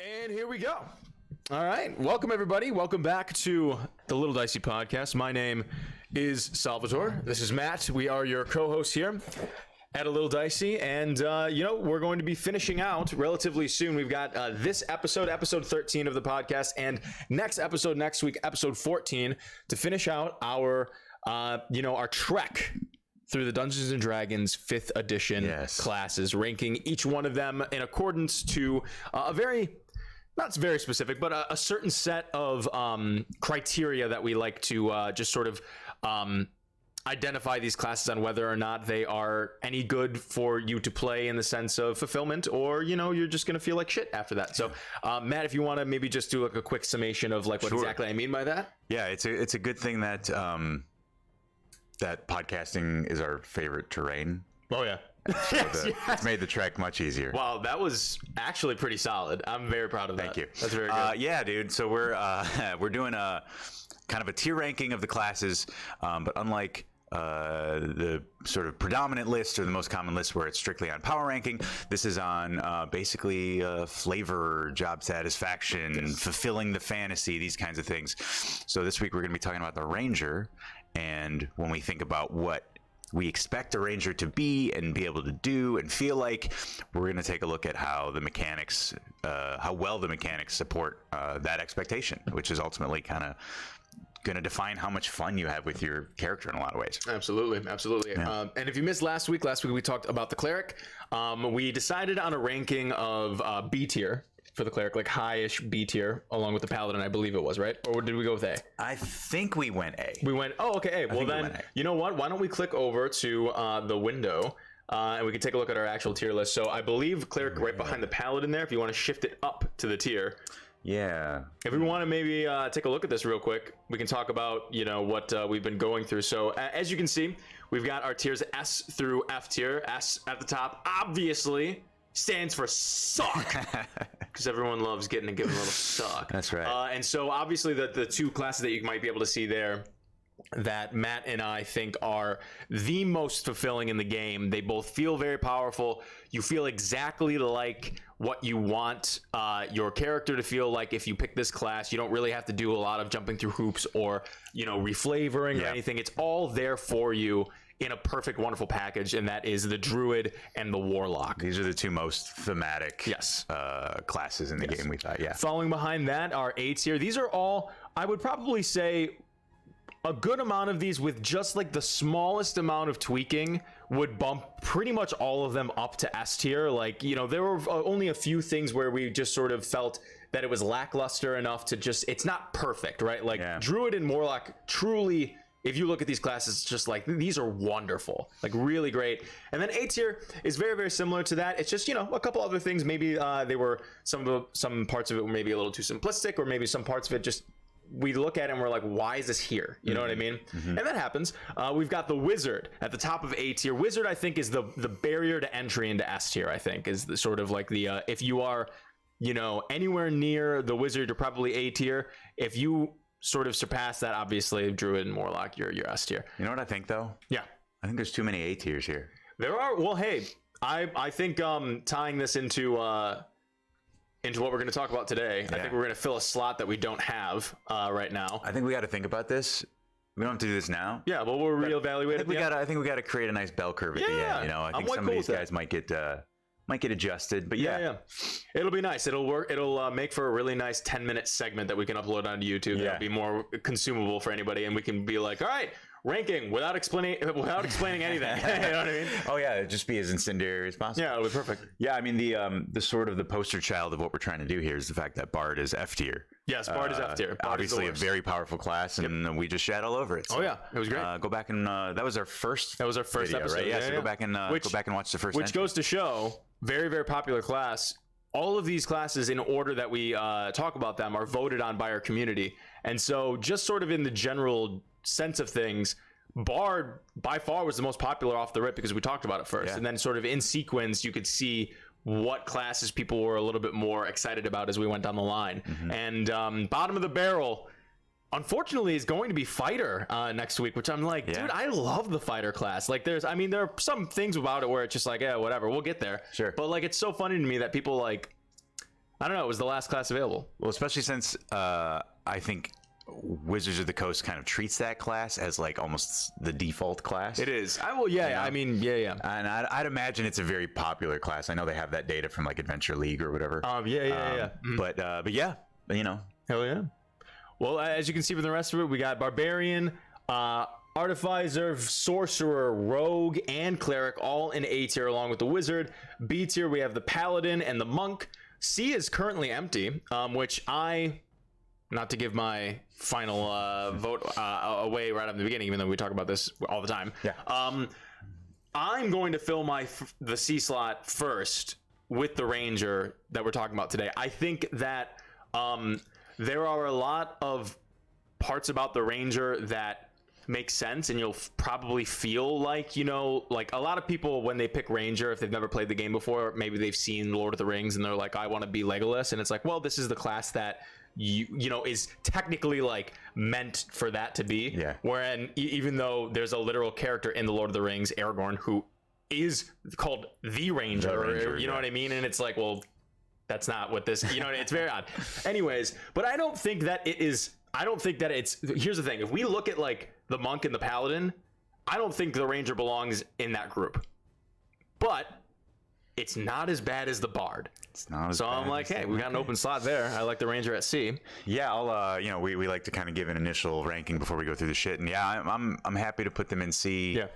And here we go. All right. Welcome, everybody. Welcome back to the Little Dicey podcast. My name is Salvatore. This is Matt. We are your co-hosts here at A Little Dicey. And, we're going to be finishing out relatively soon. We've got this episode 13 of the podcast, and next episode next week, episode 14, to finish out our trek through the Dungeons and Dragons 5th edition classes, ranking each one of them in accordance to a very, not very specific, but a certain set of criteria that we like to just sort of identify these classes on whether or not they are any good for you to play in the sense of fulfillment, or, you're just going to feel like shit after that. So, Matt, if you want to maybe just do like a quick summation of like what exactly I mean by that. Yeah, it's a good thing that that podcasting is our favorite terrain. Oh, yeah. It's made the trek much easier. Wow, that was actually pretty solid. I'm very proud of that. Thank you. That's very good. Yeah, dude. So we're doing a kind of a tier ranking of the classes, but unlike the sort of predominant list or the most common list where it's strictly on power ranking, this is on basically flavor, job satisfaction, fulfilling the fantasy, these kinds of things. So this week we're going to be talking about the Ranger, and when we think about what we expect a Ranger to be and be able to do and feel like, we're going to take a look at how the mechanics, how well the mechanics support that expectation, which is ultimately kind of going to define how much fun you have with your character in a lot of ways. Absolutely. Yeah. And if you missed last week we talked about the cleric. We decided on a ranking of B tier for the cleric, like high-ish B tier, along with the paladin, I believe it was, right? Or did we go with A? I think we went A. We went, okay, A. Well then, you know what? Why don't we click over to the window, and we can take a look at our actual tier list. So I believe cleric right behind the paladin there, if you want to shift it up to the tier. Yeah. If we want to maybe take a look at this real quick, we can talk about, what we've been going through. So as you can see, we've got our tiers S through F tier. S at the top, obviously, stands for suck, because everyone loves getting a little suck. That's right. And so obviously the two classes that you might be able to see there that Matt and I think are the most fulfilling in the game. They both feel very powerful. You feel exactly like what you want your character to feel like if you pick this class. You don't really have to do a lot of jumping through hoops or, reflavoring or anything. It's all there for you in a perfect, wonderful package, and that is the Druid and the Warlock. These are the two most thematic classes in the game, we thought, Following behind that are A tier. These are all, I would probably say, a good amount of these with just like the smallest amount of tweaking would bump pretty much all of them up to S tier. Like, there were only a few things where we just sort of felt that it was lackluster enough to just, it's not perfect, right? Like Druid and Warlock truly, if you look at these classes, it's just like, these are wonderful, like really great. And then A tier is very, very similar to that. It's just, a couple other things. Maybe they were, some parts of it were maybe a little too simplistic, or maybe some parts of it just, we look at it and we're like, why is this here? You know what I mean? And that happens. We've got the Wizard at the top of A tier. Wizard, I think, is the barrier to entry into S tier, I think, is the sort of like the, if you are, anywhere near the Wizard, you're probably A tier. If you sort of surpass that, obviously, Druid and Warlock, you're S tier. You know what I think, though? Yeah. I think there's too many A tiers here. There are. Well, hey, I think tying this into what we're going to talk about today, I think we're going to fill a slot that we don't have right now. I think we got to think about this. We don't have to do this now. Yeah, well, we'll reevaluate it. I think we got to create a nice bell curve at the end. I think some of these guys might get adjusted, but yeah, it'll be nice. It'll work. It'll make for a really nice 10-minute segment that we can upload onto YouTube. That'll be more consumable for anybody, and we can be like, all right, ranking without explaining anything. You know what I mean? Oh yeah, just be as incendiary as possible. Yeah, it'll be perfect. Yeah, I mean the sort of the poster child of what we're trying to do here is the fact that Bard is F tier. Yes, Bard is F tier. Obviously a very powerful class, and we just shat all over it. So, oh yeah, it was great. Go back and that was our first. That was our first video, episode, right? Yeah, so go back and watch the first. Which goes to show, very, very popular class. All of these classes, in order that we talk about them, are voted on by our community, and so just sort of in the general sense of things, Bard by far was the most popular off the rip because we talked about it first, and then sort of in sequence you could see what classes people were a little bit more excited about as we went down the line. And bottom of the barrel, unfortunately, is going to be fighter next week, which I'm like, dude, I love the fighter class. Like, there are some things about it where it's just like, yeah, whatever, we'll get there. Sure. But like, it's so funny to me that people like, I don't know. It was the last class available. Well, especially since I think Wizards of the Coast kind of treats that class as like almost the default class. It is. I mean, yeah. And I'd imagine it's a very popular class. I know they have that data from like Adventure League or whatever. Yeah. But yeah, you know. Hell yeah. Well, as you can see from the rest of it, we got Barbarian, Artificer, Sorcerer, Rogue, and Cleric all in A tier along with the Wizard. B tier, we have the Paladin and the Monk. C is currently empty, which not to give my final vote away right up in the beginning, even though we talk about this all the time. Yeah. I'm going to fill the C slot first with the Ranger that we're talking about today. I think that there are a lot of parts about the Ranger that make sense, and you'll probably feel like, you know, like a lot of people when they pick Ranger, if they've never played the game before, maybe they've seen Lord of the Rings and they're like, I want to be Legolas, and it's like, well, this is the class that you know is technically like meant for that to be. Yeah. Wherein even though there's a literal character in the Lord of the Rings, Aragorn, who is called the Ranger, you know what I mean? And it's like, well, that's not what this, you know, it's very odd. Anyways, but I don't think that it's, here's the thing. If we look at like the Monk and the Paladin, I don't think the Ranger belongs in that group. But it's not as bad as the Bard. It's not as so bad I'm like, hey, we got an open slot there. I like the Ranger at C. Yeah, I'll you know, we like to kind of give an initial ranking before we go through the shit. And yeah, I'm happy to put them in C. Yeah.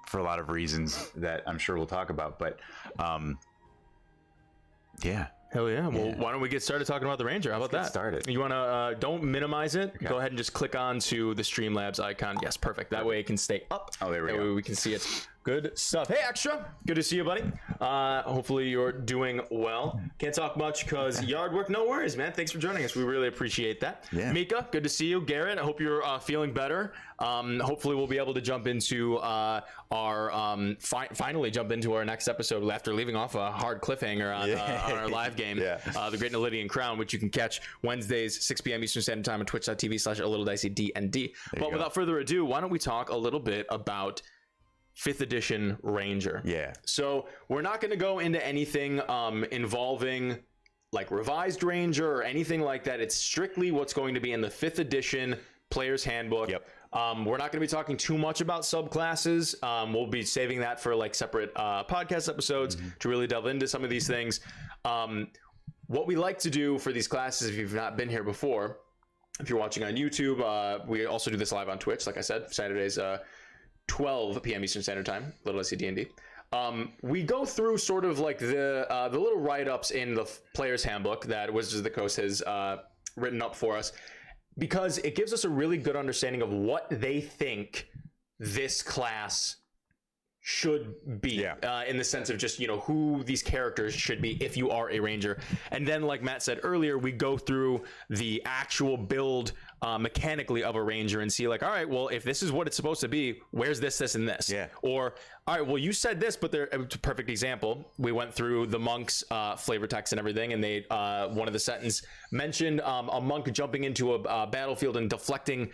For a lot of reasons that I'm sure we'll talk about. But yeah. Hell yeah. Well, why don't we get started talking about the Ranger? How about that? Get started. You want to, don't minimize it. Okay. Go ahead and just click on to the Streamlabs icon. Yes, perfect. That way it can stay up. Oh, there we go. That way we can see it. Good stuff. Hey, Extra. Good to see you, buddy. Hopefully you're doing well. Can't talk much because yard work. No worries, man. Thanks for joining us. We really appreciate that. Yeah. Mika, good to see you. Garrett, I hope you're feeling better. Hopefully we'll be able to jump into finally jump into our next episode after leaving off a hard cliffhanger on our live game, the Great Nelidian Crown, which you can catch Wednesdays 6 p.m. Eastern Standard Time on twitch.tv/AlittleDiceyDND. But without further ado, why don't we talk a little bit about 5th edition Ranger. Yeah. So we're not going to go into anything involving like revised Ranger or anything like that. It's strictly what's going to be in the 5th edition Player's Handbook. Yep. We're not going to be talking too much about subclasses. We'll be saving that for like separate podcast episodes to really delve into some of these things. What we like to do for these classes, if you've not been here before, if you're watching on YouTube, we also do this live on Twitch. Like I said, Saturdays, 12 p.m. Eastern Standard Time, Little Dicey D&D. We go through sort of like the little write-ups in the Player's Handbook that Wizards of the Coast has written up for us, because it gives us a really good understanding of what they think this class should be, in the sense of just, you know, who these characters should be if you are a Ranger. And then, like Matt said earlier, we go through the actual build mechanically of a Ranger and see like, all right, well, if this is what it's supposed to be, where's this, and this? Yeah. Or, all right, well, you said this, but it's a perfect example. We went through the Monk's flavor text and everything, and they one of the sentence mentioned a monk jumping into a battlefield and deflecting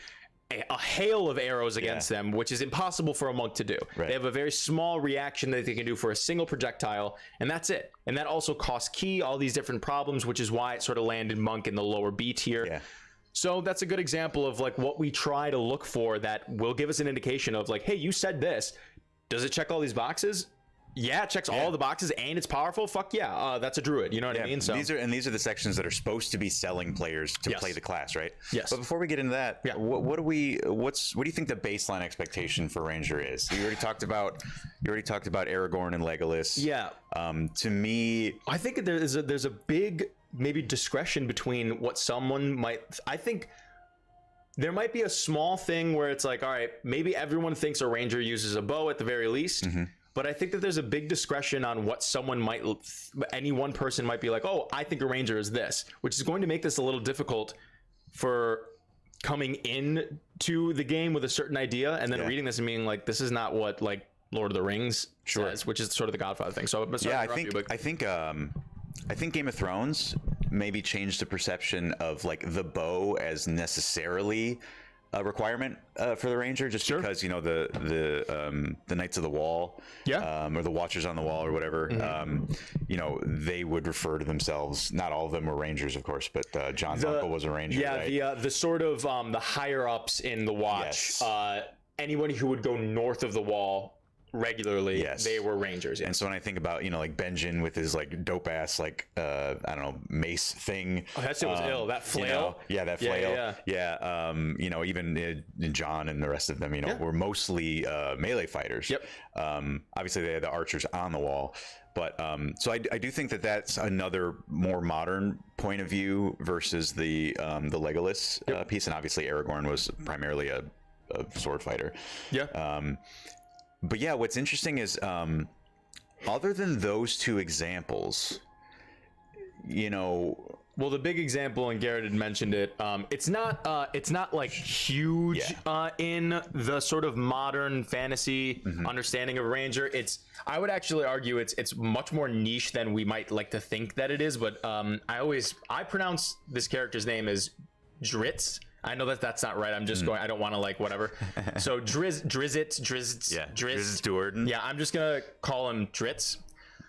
a hail of arrows against them, which is impossible for a monk to do. Right. They have a very small reaction that they can do for a single projectile, and that's it. And that also costs key, all these different problems, which is why it sort of landed monk in the lower B tier. Yeah. So that's a good example of like what we try to look for that will give us an indication of like, hey, you said this. Does it check all these boxes? Yeah, it checks all the boxes and it's powerful. Fuck yeah, that's a druid. You know what I mean? So these are the sections that are supposed to be selling players to play the class, right? Yes. But before we get into that, what do you think the baseline expectation for Ranger is? You already talked about Aragorn and Legolas. Yeah. To me, I think there's a big maybe discretion between what someone might. I think there might be a small thing where it's like, all right, maybe everyone thinks a Ranger uses a bow at the very least. But I think that there's a big discretion on what any one person might be like, oh, I think a Ranger is this, which is going to make this a little difficult for coming in to the game with a certain idea and then reading this and being like, this is not what like Lord of the Rings says, which is sort of the Godfather thing. So I think Game of Thrones maybe changed the perception of like the bow as necessarily requirement for the ranger, just because the Knights of the Wall, or the Watchers on the Wall, or whatever, they would refer to themselves. Not all of them were rangers, of course, but John's uncle was a ranger. Yeah, right? the sort of the higher ups in the Watch, anybody who would go north of the Wall regularly, they were rangers. And so when I think about like Benjen with his like dope ass like I don't know, mace thing, that shit was ill. That flail, that flail, even John and the rest of them, were mostly melee fighters. Obviously they had the archers on the wall, but so I do think that that's another more modern point of view versus the Legolas piece, and obviously Aragorn was primarily a sword fighter. But yeah, what's interesting is, other than those two examples, well, the big example, and Garrett had mentioned it, it's not like huge in the sort of modern fantasy understanding of Ranger. I would actually argue it's much more niche than we might like to think that it is. But I pronounce this character's name as Dritz. I know that's not right. I'm just going. I don't want to like whatever. So Drizzt, Do'Urden. Yeah, I'm just gonna call him Dritz.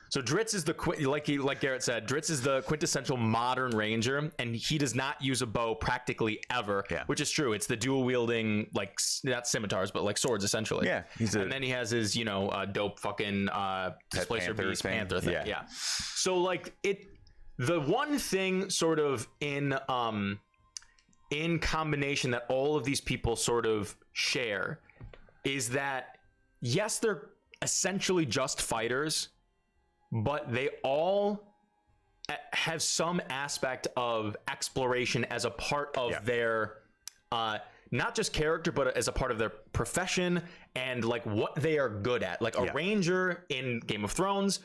So Dritz is like Garrett said, Dritz is the quintessential modern ranger, and he does not use a bow practically ever, which is true. It's the dual wielding, like not scimitars, but like swords essentially. Yeah, and then he has his dope fucking Displacer Beast Panther thing. Yeah. So like the one thing sort of in combination that all of these people sort of share is that, yes, they're essentially just fighters, but they all have some aspect of exploration as a part of their not just character, but as a part of their profession and like what they are good at. Like a ranger in Game of Thrones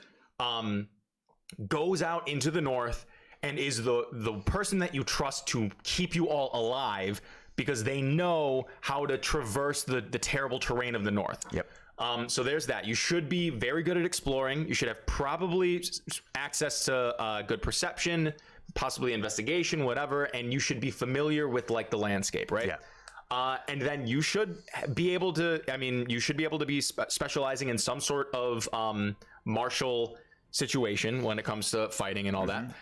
goes out into the north and is the person that you trust to keep you all alive because they know how to traverse the terrible terrain of the north. So there's that. You should be very good at exploring. You should have probably access to good perception, possibly investigation, whatever, and you should be familiar with like the landscape, right? And then you should be able to, you should be able to be specializing in some sort of martial situation when it comes to fighting and all that.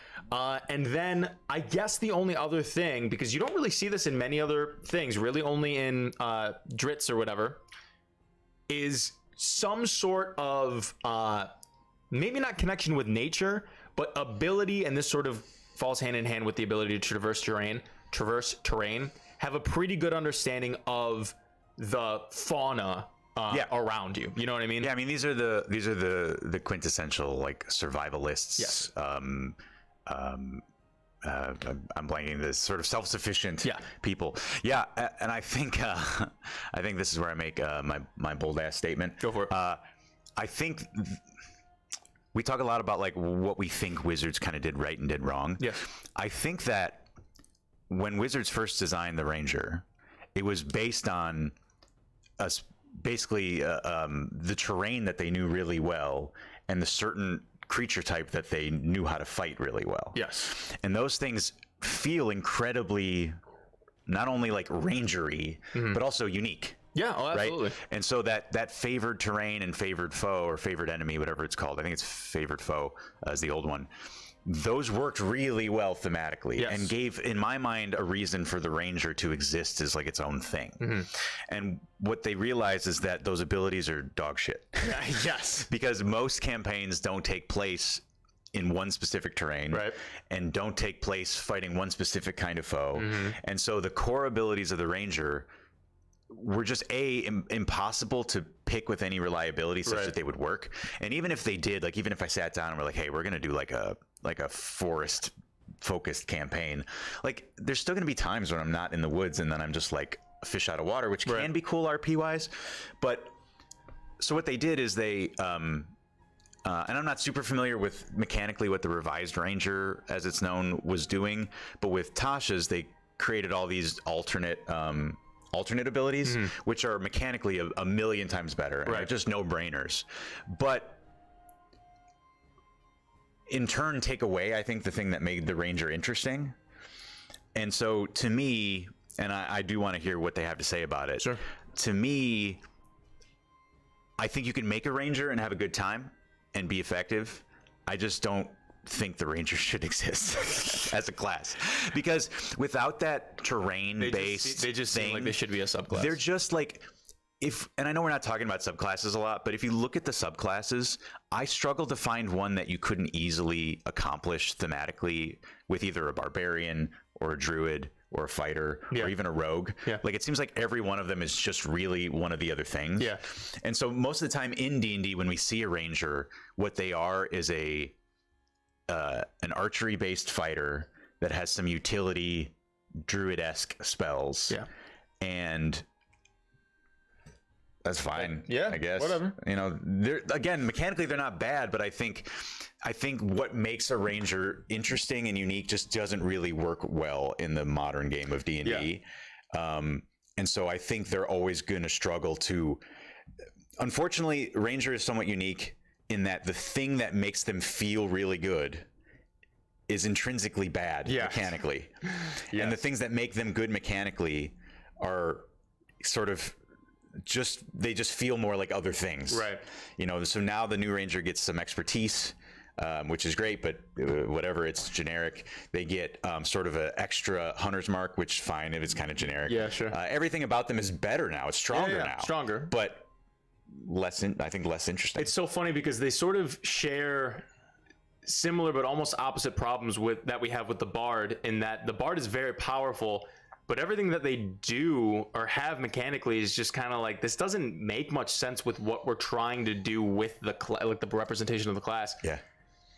And then I guess the only other thing, because you don't really see this in many other things, really only in Dritz or whatever, is some sort of maybe not connection with nature, but ability, and this sort of falls hand in hand with the ability to traverse terrain, have a pretty good understanding of the fauna around you. You know what I mean? Yeah, I mean these are the quintessential like survivalists. I'm blanking, this sort of self-sufficient people. And I think this is where I make my bold ass statement. Go for it. I think we talk a lot about like what we think Wizards kind of did right and did wrong. I think that when Wizards first designed the Ranger, it was based on basically the terrain that they knew really well and the certain creature type that they knew how to fight really well. And those things feel incredibly not only like rangery, but also unique. Absolutely. Right? And so that favored terrain and favored foe or favored enemy, whatever it's called, I think it's favored foe as the old one. Those worked really well thematically and gave, in my mind, a reason for the Ranger to exist as like its own thing. And what they realize is that those abilities are dog shit. Because most campaigns don't take place in one specific terrain and don't take place fighting one specific kind of foe. And so the core abilities of the Ranger were just impossible to pick with any reliability such that they would work. And even if they did, like even if I sat down and we're like, hey, we're gonna do like a forest focused campaign, like there's still gonna be times when I'm not in the woods and then I'm just like a fish out of water, which can be cool RP wise. But so what they did is they and I'm not super familiar with mechanically what the revised Ranger as it's known was doing, but with Tasha's they created all these alternate abilities, which are mechanically a million times better, and they're just no-brainers, but in turn take away, I think, the thing that made the Ranger interesting. And so to me, and I do want to hear what they have to say about it. Sure. To me, I think you can make a ranger and have a good time and be effective. I just don't think the Rangers should exist as a class, because without that terrain-based they just seem like they should be a subclass. They're just like, and I know we're not talking about subclasses a lot, but if you look at the subclasses, I struggle to find one that you couldn't easily accomplish thematically with either a barbarian or a druid or a fighter or even a rogue. Like, it seems like every one of them is just really one of the other things. And so most of the time in D&D, when we see a ranger, what they are is an archery based fighter that has some utility druid-esque spells. And that's fine. I guess, whatever. You know, they're, again, mechanically they're not bad, but I think what makes a ranger interesting and unique just doesn't really work well in the modern game of D&D. And so I think they're always going to struggle to, unfortunately, ranger is somewhat unique in that the thing that makes them feel really good is intrinsically bad mechanically. And the things that make them good mechanically are sort of they just feel more like other things. Right. You know, so now the new ranger gets some expertise, which is great, but whatever, it's generic. They get sort of an extra hunter's mark, which fine if it's kind of generic. Yeah, sure. Everything about them is better now. It's stronger now. Stronger. But I think less interesting. It's so funny because they sort of share similar but almost opposite problems that we have with the bard, in that the bard is very powerful, but everything that they do or have mechanically is just kind of like, this doesn't make much sense with what we're trying to do with the representation of the class.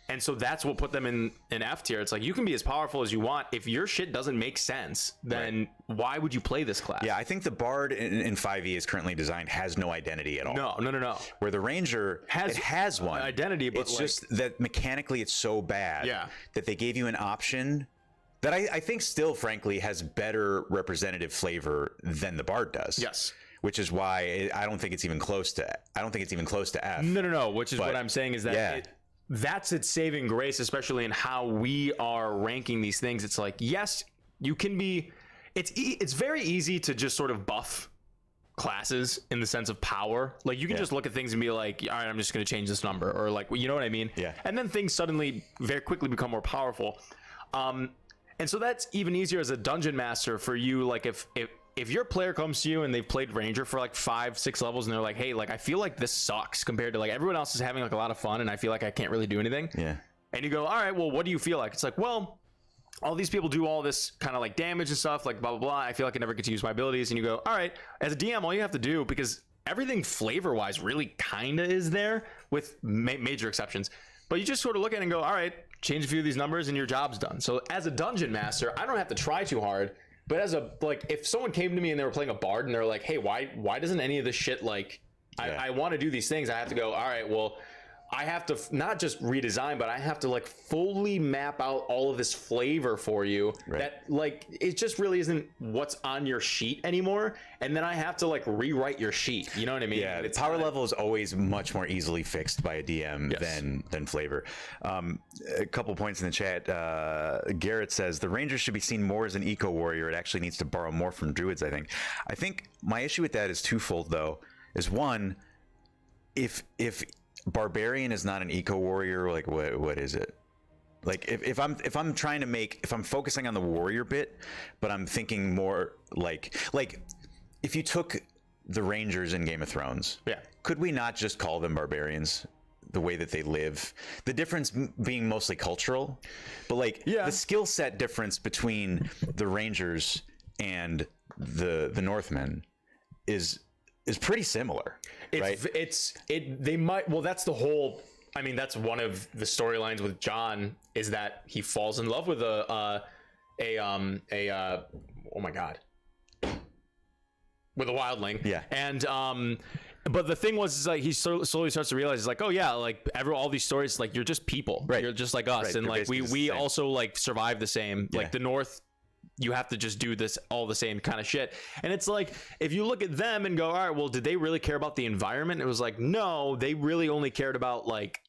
And so that's what put them in F tier. It's like, you can be as powerful as you want. If your shit doesn't make sense, then why would you play this class? Yeah, I think the bard in 5e is currently designed has no identity at all. No. Where the ranger has one identity, but it's just that mechanically it's so bad that they gave you an option that I think still, frankly, has better representative flavor than the bard does. Yes. Which is why I don't think it's even close to F. No. Which is what I'm saying is that that's its saving grace, especially in how we are ranking these things. It's like, yes, you can be. It's very easy to just sort of buff classes in the sense of power. Like, you can just look at things and be like, all right, I'm just going to change this number, or like, you know what I mean? And then things suddenly very quickly become more powerful. And so that's even easier as a dungeon master for you. Like, if your player comes to you and they've played ranger for like 5-6 levels and they're like, hey, like, I feel like this sucks compared to like everyone else is having like a lot of fun and I feel like I can't really do anything. And you go, all right, well, what do you feel like? It's like, well, all these people do all this kind of like damage and stuff, like blah, blah, blah. I feel like I never get to use my abilities. And you go, all right, as a DM, all you have to do, because everything flavor wise really kind of is there with major exceptions, but you just sort of look at it and go, all right, change a few of these numbers and your job's done. So as a dungeon master, I don't have to try too hard. But as a, like, if someone came to me and they were playing a bard and they're like, hey, why doesn't any of this shit, like, I want to do these things, I have to go, all right, well, I have to not just redesign, but I have to like fully map out all of this flavor for you that like, it just really isn't what's on your sheet anymore. And then I have to like rewrite your sheet. You know what I mean? Yeah, the power level is always much more easily fixed by a DM than flavor. A couple points in the chat. Garrett says the ranger should be seen more as an eco warrior. It actually needs to borrow more from druids. I think my issue with that is twofold though. Is one, if barbarian is not an eco warrior, like what is it? Like if I'm focusing on the warrior bit, but I'm thinking more like if you took the rangers in Game of Thrones, could we not just call them barbarians? The way that they live, the difference being mostly cultural, but like the skill set difference between the rangers and the Northmen is pretty similar, right? They might, well, that's the whole, I mean, that's one of the storylines with John, is that he falls in love with oh my God, with a wildling. And but the thing was, is like he slowly starts to realize, it's like, oh yeah, like all these stories, like, you're just people, you're just like us, and like we also like survive the same, like the North, you have to just do this all the same kind of shit. And it's like, if you look at them and go, all right, well, did they really care about the environment? It was like, no, they really only cared about, like,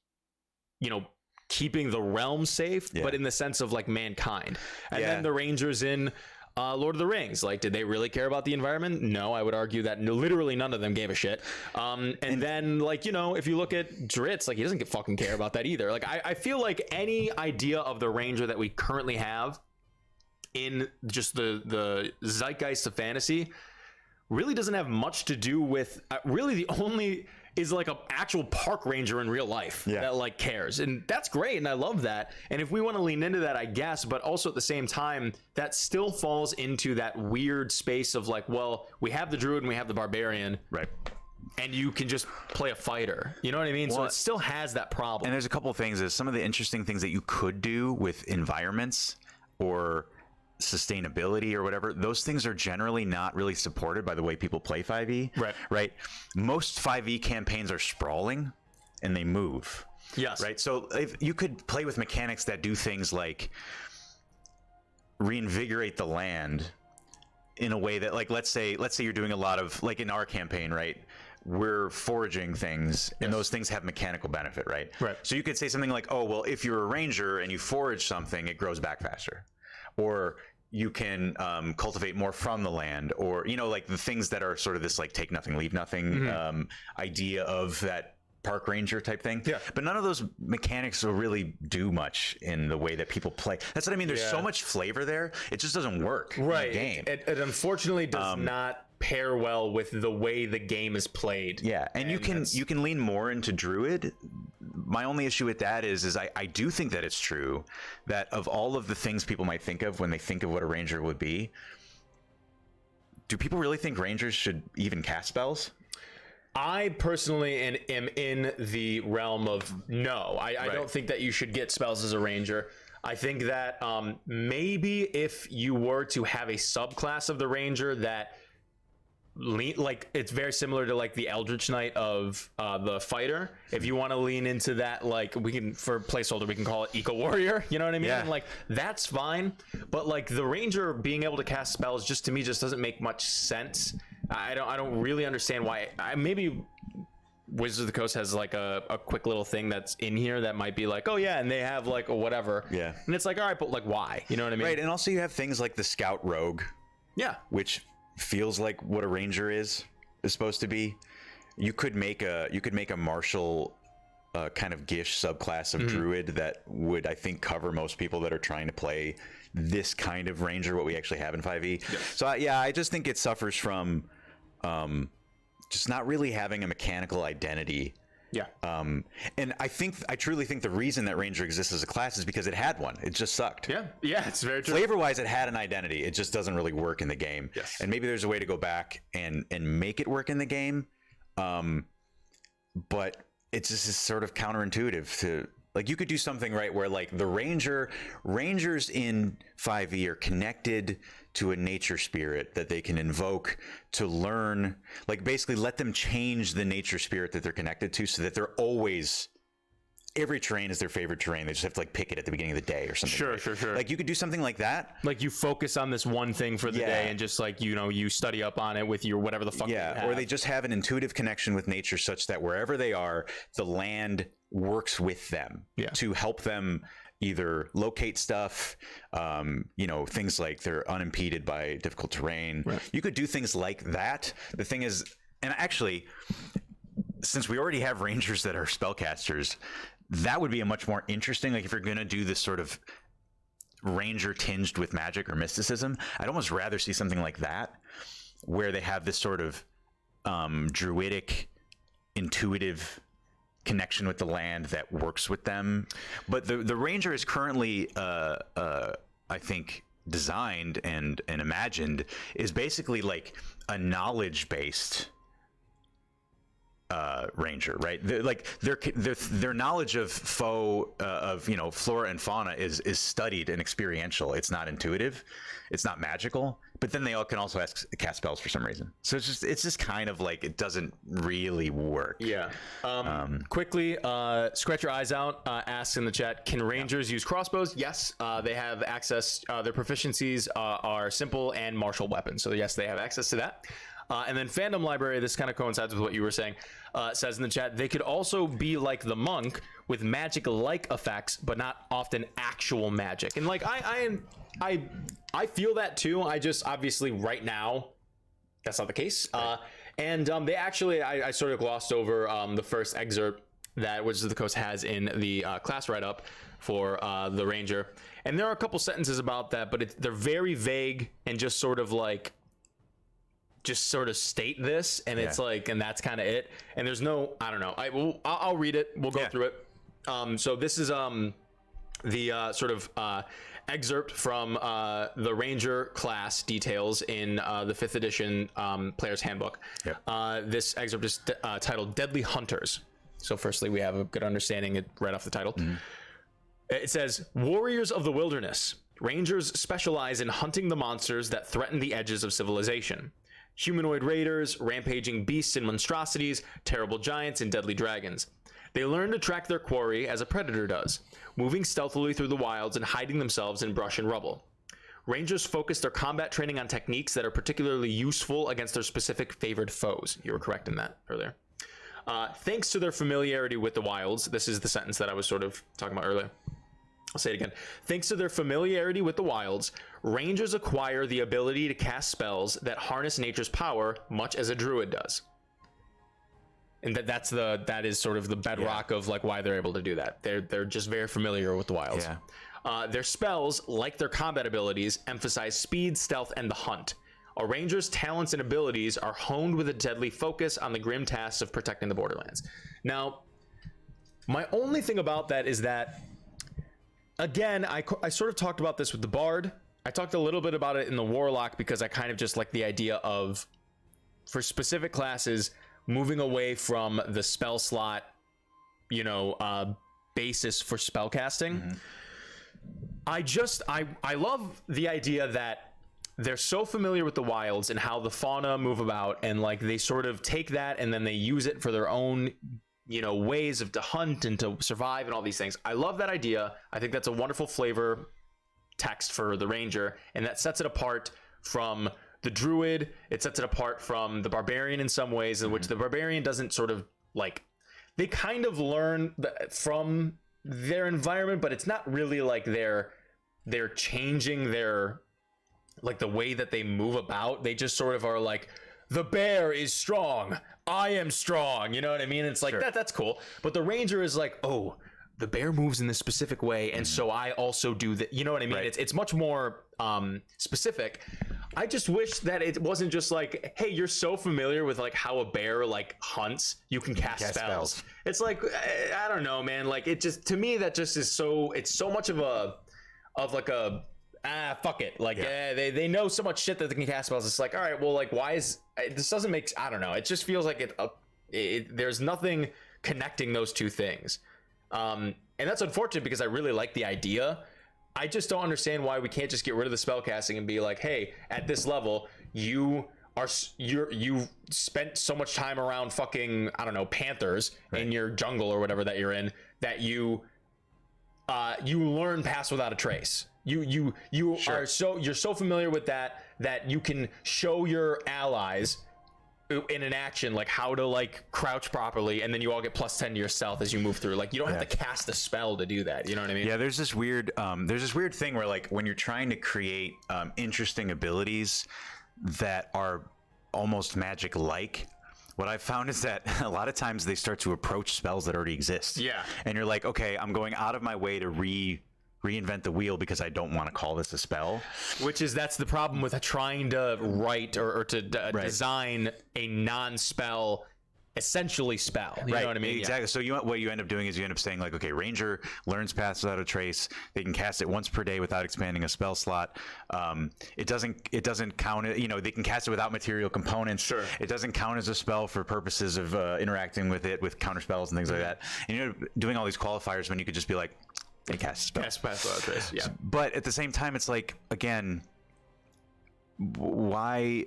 you know, keeping the realm safe, but in the sense of like mankind. And then the Rangers in Lord of the Rings. Like, did they really care about the environment? No, I would argue that literally none of them gave a shit. And then, like, you know, if you look at Dritz, like, he doesn't fucking care about that either. Like, I feel like any idea of the Ranger that we currently have in just the zeitgeist of fantasy really doesn't have much to do with really the only is like a actual park ranger in real life that like cares, and that's great, and I love that. And if we want to lean into that, I guess, but also at the same time that still falls into that weird space of like, well, we have the druid and we have the barbarian, right, and you can just play a fighter, you know what I mean? Well, so it still has that problem. And there's a couple of things. There's some of the interesting things that you could do with environments or sustainability or whatever. Those things are generally not really supported by the way people play 5e. Right. Most 5e campaigns are sprawling and they move. Yes. Right. So if you could play with mechanics that do things like reinvigorate the land in a way that, like, let's say you're doing a lot of, like in our campaign, right, we're foraging things, and those things have mechanical benefit, right? So you could say something like, oh, well, if you're a ranger and you forage something, it grows back faster. Or you can cultivate more from the land, or, you know, like the things that are sort of this like take nothing, leave nothing idea of that park ranger type thing. But none of those mechanics will really do much in the way that people play. That's what I mean. There's so much flavor there. It just doesn't work in the game. It unfortunately does not pair well with the way the game is played. And you can lean more into druid. My only issue with that is I do think that it's true that of all of the things people might think of when they think of what a ranger would be, do people really think rangers should even cast spells? I personally am in the realm of no. I don't think that you should get spells as a ranger. I think that maybe if you were to have a subclass of the ranger that like it's very similar to like the Eldritch Knight of the fighter. If you want to lean into that, like we can, for placeholder, we can call it Eco Warrior. You know what I mean? Like that's fine. But like the ranger being able to cast spells just to me just doesn't make much sense. I don't really understand why. Maybe Wizards of the Coast has like a quick little thing that's in here that might be like, oh yeah, and they have like a whatever. And it's like, all right, but like why? You know what I mean? Right. And also you have things like the Scout Rogue. Which feels like what a ranger is supposed to be. You could make a martial kind of Gish subclass of druid that would, I think, cover most people that are trying to play this kind of ranger, what we actually have in 5e. So I just think it suffers from just not really having a mechanical identity. And I truly think the reason that ranger exists as a class is because it had one. It just sucked. It's very true. Flavor wise, it had an identity. It just doesn't really work in the game. And maybe there's a way to go back and make it work in the game. But it's just sort of counterintuitive to, like, you could do something right where like the rangers in 5e are connected to a nature spirit that they can invoke to learn, like basically let them change the nature spirit that they're connected to so that they're always, every terrain is their favorite terrain. They just have to like pick it at the beginning of the day or something. Sure. Like you could do something like that. Like you focus on this one thing for the day and just like, you know, you study up on it with your whatever the fuck you have. Or they just have an intuitive connection with nature such that wherever they are, the land works with them to help them either locate stuff, you know, things like they're unimpeded by difficult terrain. You could do things like that. The thing is, and actually, since we already have rangers that are spellcasters, that would be a much more interesting, like if you're going to do this sort of ranger tinged with magic or mysticism, I'd almost rather see something like that where they have this sort of druidic, intuitive connection with the land that works with them. But the ranger is currently I think designed and imagined is basically like a knowledge based ranger, right? Their knowledge of of, you know, flora and fauna is studied and experiential. It's not intuitive, it's not magical, but then they all can also cast spells for some reason. So it's just kind of like it doesn't really work. Quickly, scratch your eyes out. Asks in the chat, can rangers use crossbows? Yes, they have access. Their proficiencies are simple and martial weapons. So yes, they have access to that. And then Fandom Library, this kind of coincides with what you were saying, says in the chat, they could also be like the monk with magic-like effects, but not often actual magic. And like I I feel that too. I just obviously right now that's not the case. Right. And they actually, I sort of glossed over the first excerpt that Wizards of the Coast has in the class write-up for the Ranger. And there are a couple sentences about that, but they're very vague and just sort of like, just sort of state this. And it's like, and that's kind of it. And there's no, I don't know. I'll read it. We'll go through it. So this is the sort of excerpt from the Ranger class details in the 5th edition Player's Handbook. Yep. This excerpt is titled Deadly Hunters. So firstly, we have a good understanding right off the title. Mm-hmm. It says, Warriors of the Wilderness. Rangers specialize in hunting the monsters that threaten the edges of civilization. Humanoid raiders, rampaging beasts and monstrosities, terrible giants, and deadly dragons. They learn to track their quarry as a predator does, moving stealthily through the wilds and hiding themselves in brush and rubble. Rangers focus their combat training on techniques that are particularly useful against their specific favored foes. You were correct in that earlier. Thanks to their familiarity with the wilds, this is the sentence that I was sort of talking about earlier. I'll say it again. Thanks to their familiarity with the wilds, Rangers acquire the ability to cast spells that harness nature's power, much as a druid does. And that is sort of the bedrock of like why they're able to do that. They're just very familiar with the wilds. Yeah. Their spells, like their combat abilities, emphasize speed, stealth, and the hunt. A ranger's talents and abilities are honed with a deadly focus on the grim tasks of protecting the borderlands. Now, my only thing about that is that, again, I sort of talked about this with the Bard. I talked a little bit about it in the Warlock because I kind of just like the idea of, for specific classes, moving away from the spell slot, basis for spell casting. Mm-hmm. I love the idea that they're so familiar with the wilds and how the fauna move about, and like they sort of take that and then they use it for their own, ways to hunt and to survive and all these things. I love that idea. I think that's a wonderful flavor text for the Ranger, and that sets it apart from the Druid. It sets it apart from the Barbarian in some ways, in which the Barbarian doesn't sort of like, they kind of learn from their environment, but it's not really like they're changing their, like the way that they move about. They just sort of are like, the bear is strong, I am strong, you know what I mean? It's like, sure, that's cool. But the Ranger is like, oh, the bear moves in this specific way, and so I also do that, you know what I mean? Right. It's much more specific. I just wish that it wasn't just like, hey, you're so familiar with like how a bear like hunts, you can cast spells. It's like, I don't know, man. Like, it just, to me, that just is so, it's so much of fuck it. Like, they know so much shit that they can cast spells. It's like, all right, well, like, why is this doesn't make, I don't know. It just feels like there's nothing connecting those two things. And that's unfortunate because I really like the idea. I just don't understand why we can't just get rid of the spell casting and be like, hey, at this level, you spent so much time around fucking, I don't know, panthers in your jungle or whatever that you're in, that you learn Pass Without a Trace. You're so familiar with that you can show your allies in an action like how to like crouch properly, and then you all get +10 to your stealth as you move through. Like, you don't have to cast a spell to do that, you know what I mean? Yeah, there's this weird thing where like when you're trying to create interesting abilities that are almost magic like, what I've found is that a lot of times they start to approach spells that already exist. Yeah. And you're like, okay, I'm going out of my way to reinvent the wheel because I don't want to call this a spell. That's the problem with trying to write or to design a non-spell, essentially spell. You know what I mean? Exactly. Yeah. So what you end up doing is you end up saying like, okay, Ranger learns Pass Without a Trace. They can cast it once per day without expanding a spell slot. It doesn't count. They can cast it without material components. Sure. It doesn't count as a spell for purposes of interacting with it with counter spells and things like that. And you're doing all these qualifiers when you could just be like, they cast spell. Pass Without a Trace. Yeah. But at the same time, it's like, again, why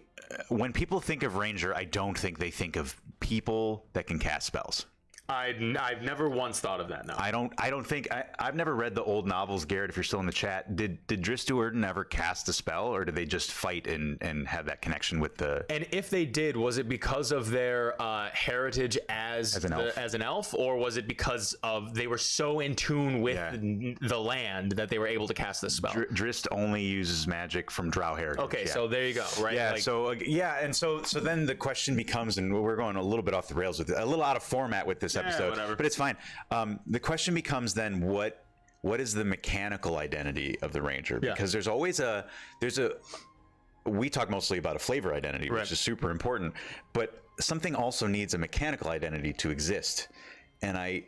when people think of Ranger, I don't think they think of people that can cast spells. I've never once thought of that. No, I don't think I've never read the old novels. Garrett, if you're still in the chat, did Driss Do'Urden ever cast a spell, or did they just fight and have that connection with the? And if they did, was it because of their heritage as an elf, or was it because of they were so in tune with the land that they were able to cast this spell? Driss only uses magic from Drow heritage. Okay, so there you go. Right. Yeah. And so then the question becomes, and we're going a little bit off the rails with it, a little out of format with this episode, whatever. But it's fine. The question becomes then what is the mechanical identity of the ranger? Because there's always we talk mostly about a flavor identity, which is super important, but something also needs a mechanical identity to exist. And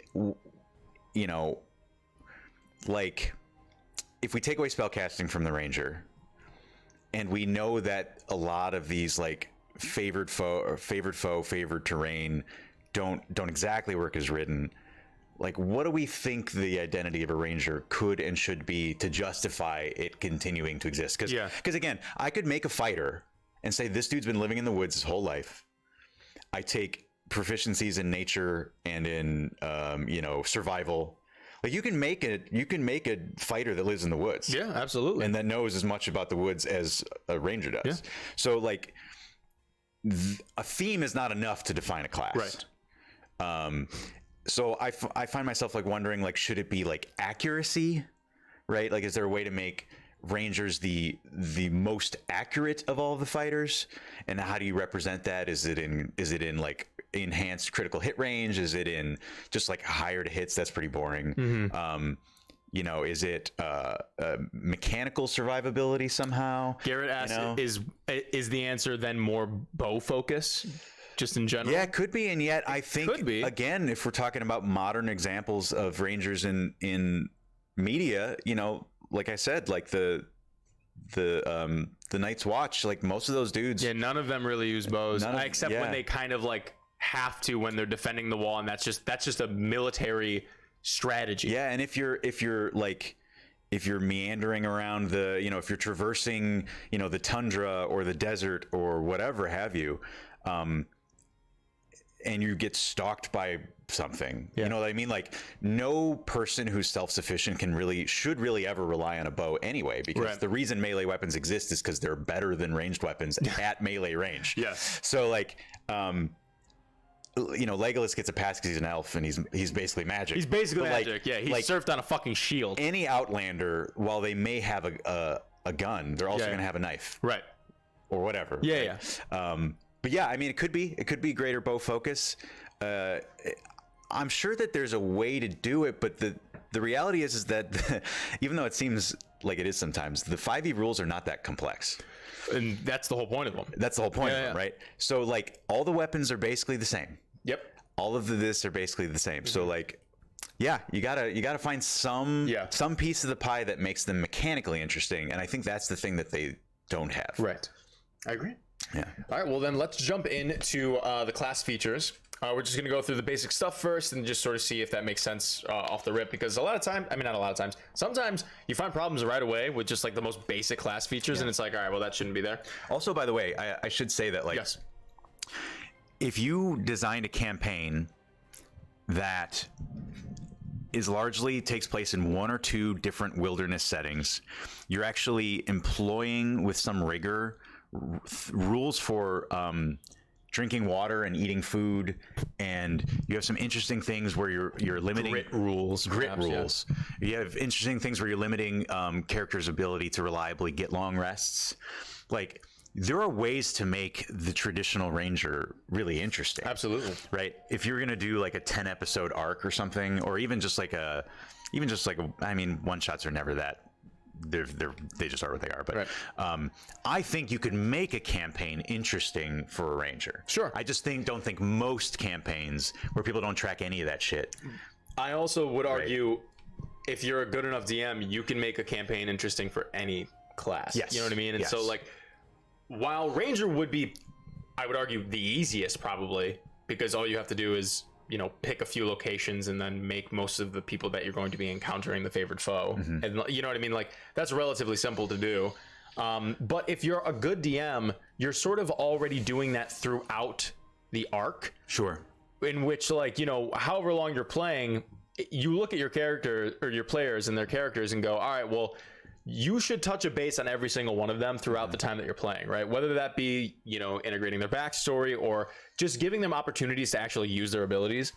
like if we take away spellcasting from the ranger, and we know that a lot of these like favored foe, favored terrain don't exactly work as written. Like, what do we think the identity of a ranger could and should be to justify it continuing to exist? Because again, I could make a fighter and say this dude's been living in the woods his whole life. I take proficiencies in nature and in survival. Like you can make a fighter that lives in the woods. Yeah, absolutely. And that knows as much about the woods as a ranger does. Yeah. So like a theme is not enough to define a class. Right. So I find myself like wondering, like, should it be like accuracy, right? Like, is there a way to make rangers the most accurate of all of the fighters? And how do you represent that? Is it in like enhanced critical hit range? Is it in just like higher to hits? That's pretty boring. Mm-hmm. Is it mechanical survivability somehow? Garrett asks, is the answer then more bow focus? Just in general? Yeah, it could be. And yet I think, again, if we're talking about modern examples of rangers in media, like I said, like the Night's Watch, like most of those dudes. Yeah, none of them really use bows, except when they kind of like have to when they're defending the wall, and that's just a military strategy. Yeah, and if you're meandering around if you're traversing, the tundra or the desert or whatever have you, and you get stalked by something, you know what I mean? Like no person who's self-sufficient should really ever rely on a bow anyway, because the reason melee weapons exist is because they're better than ranged weapons at melee range. Yes. So like, Legolas gets a pass because he's an elf and he's basically magic. He's basically magic. Yeah, he's surfed on a fucking shield. Any Outlander, while they may have a gun, they're also going to have a knife. Right. Or whatever. Yeah, right? Yeah. But yeah, I mean, it could be greater bow focus. I'm sure that there's a way to do it, but the reality is that even though it seems like it is sometimes, the 5e rules are not that complex. And that's the whole point of them. That's the whole point of them, right? So like all the weapons are basically the same. Yep. All of this are basically the same. Mm-hmm. So like, yeah, you gotta find some piece of the pie that makes them mechanically interesting, and I think that's the thing that they don't have. Right. I agree. Yeah. All right. Well, then let's jump into the class features. We're just going to go through the basic stuff first and just sort of see if that makes sense off the rip, because sometimes you find problems right away with just like the most basic class features, and it's like, all right, well, that shouldn't be there. Also, by the way, I should say that, like, if you designed a campaign that is largely takes place in one or two different wilderness settings, you're actually employing with some rigor rules for drinking water and eating food, and you have some interesting things where you're limiting grit rules. You have interesting things where you're limiting characters' ability to reliably get long rests. Like, there are ways to make the traditional ranger really interesting. Absolutely. Right? If you're gonna do like a 10 episode arc or something, or even just like I mean, one shots are never that. They just are what they are. But I think you could make a campaign interesting for a ranger. Sure. I just don't think most campaigns where people don't track any of that shit. I also would argue, if you're a good enough DM, you can make a campaign interesting for any class. Yes. You know what I mean? And so like, while ranger would be, I would argue, the easiest probably, because all you have to do is pick a few locations and then make most of the people that you're going to be encountering the favored foe. Mm-hmm. And you know what I mean? Like, that's relatively simple to do. But if you're a good DM, you're sort of already doing that throughout the arc. Sure. in which, like, you know, however long you're playing, you look at your character or your players and their characters and go, all right, well, you should touch a base on every single one of them throughout the time that you're playing, right? Whether that be, you know, integrating their backstory or just giving them opportunities to actually use their abilities.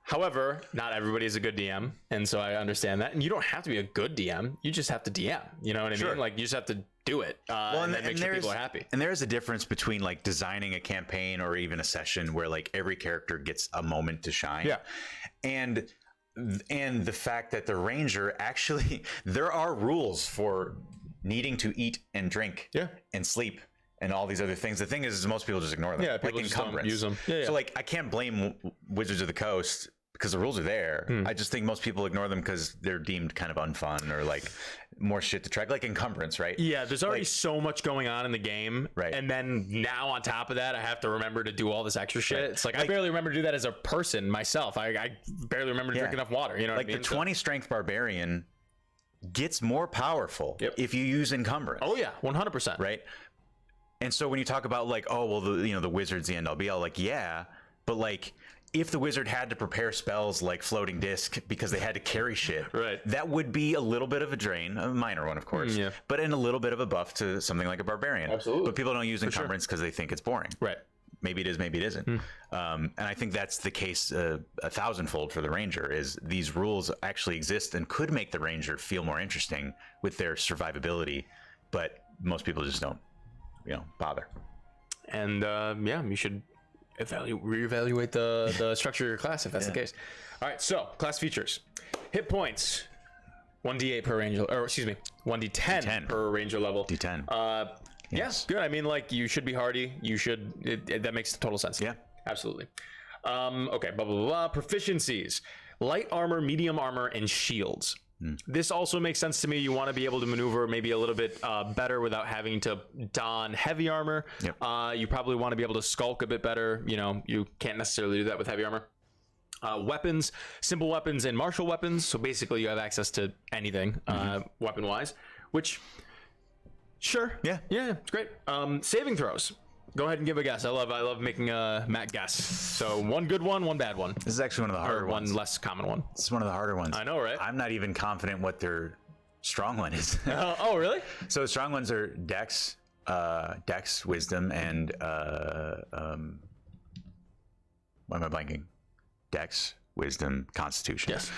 However, not everybody is a good DM, and so I understand that. And you don't have to be a good DM; you just have to DM. You know what I mean? Like, you just have to do it, and then make sure people are happy. And there is a difference between like designing a campaign or even a session where like every character gets a moment to shine. Yeah, and the fact that the ranger actually there are rules for needing to eat and drink, and sleep. And all these other things. The thing is most people just ignore them. Yeah, people like just don't use them. So like, I can't blame Wizards of the Coast because the rules are there. I just think most people ignore them because they're deemed kind of unfun or like more shit to track, like encumbrance, right? Yeah, there's already so much going on in the game, right? And then now on top of that, I have to remember to do all this extra shit. Right. It's like I barely remember to do that as a person myself. I barely remember to drink enough water. You know, like what I mean? The 20 strength barbarian gets more powerful if you use encumbrance. Oh yeah, 100%. Right. And so when you talk about like, oh, well, the wizard's the end all be all, like, yeah, but like if the wizard had to prepare spells like floating disc because they had to carry shit, right, that would be a little bit of a drain, a minor one, of course, but in a little bit of a buff to something like a barbarian. Absolutely. But people don't use encumbrance because they think it's boring. Right. Maybe it is, maybe it isn't. And I think that's the case a thousandfold for the ranger. Is these rules actually exist and could make the ranger feel more interesting with their survivability, but most people just don't, bother. And you should reevaluate the structure of your class if that's the case. All right, so class features: hit points, 1d8 per ranger, or excuse me, 1d10 per ranger level. D10. Yes, good. I mean, like, you should be hardy. You should. That makes total sense. Yeah, absolutely. Okay, blah blah blah. Proficiencies: light armor, medium armor, and shields. This also makes sense to me. You want to be able to maneuver maybe a little bit better without having to don heavy armor. You probably want to be able to skulk a bit better. You can't necessarily do that with heavy armor. Weapons, simple weapons, and martial weapons. So basically, you have access to anything weapon-wise. Which, sure, yeah, it's great. Saving throws. Go ahead and give a guess. I love making Matt guess. So one good one, one bad one. This is actually one of the harder ones. One less common one. This is one of the harder ones. I know, right? I'm not even confident what their strong one is. Oh, really? So strong ones are Dex, Wisdom, and why am I blanking? Dex, Wisdom, Constitution. Yes.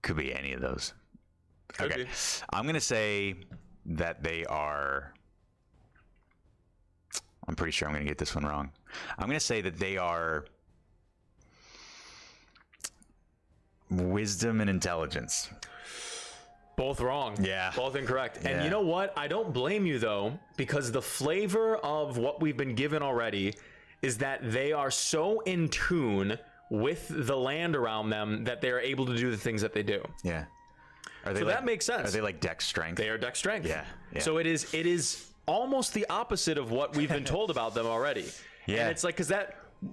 Could be any of those. Could be. I'm gonna say that they are, I'm pretty sure I'm going to get this one wrong. I'm going to say that they are wisdom and intelligence. Both wrong. Yeah. Both incorrect. And you know what? I don't blame you, though, because the flavor of what we've been given already is that they are so in tune with the land around them that they're able to do the things that they do. Yeah. So that makes sense. Are they like Dex strength? They are Dex strength. Yeah. So it is almost the opposite of what we've been told about them already. Yeah. And it's like, because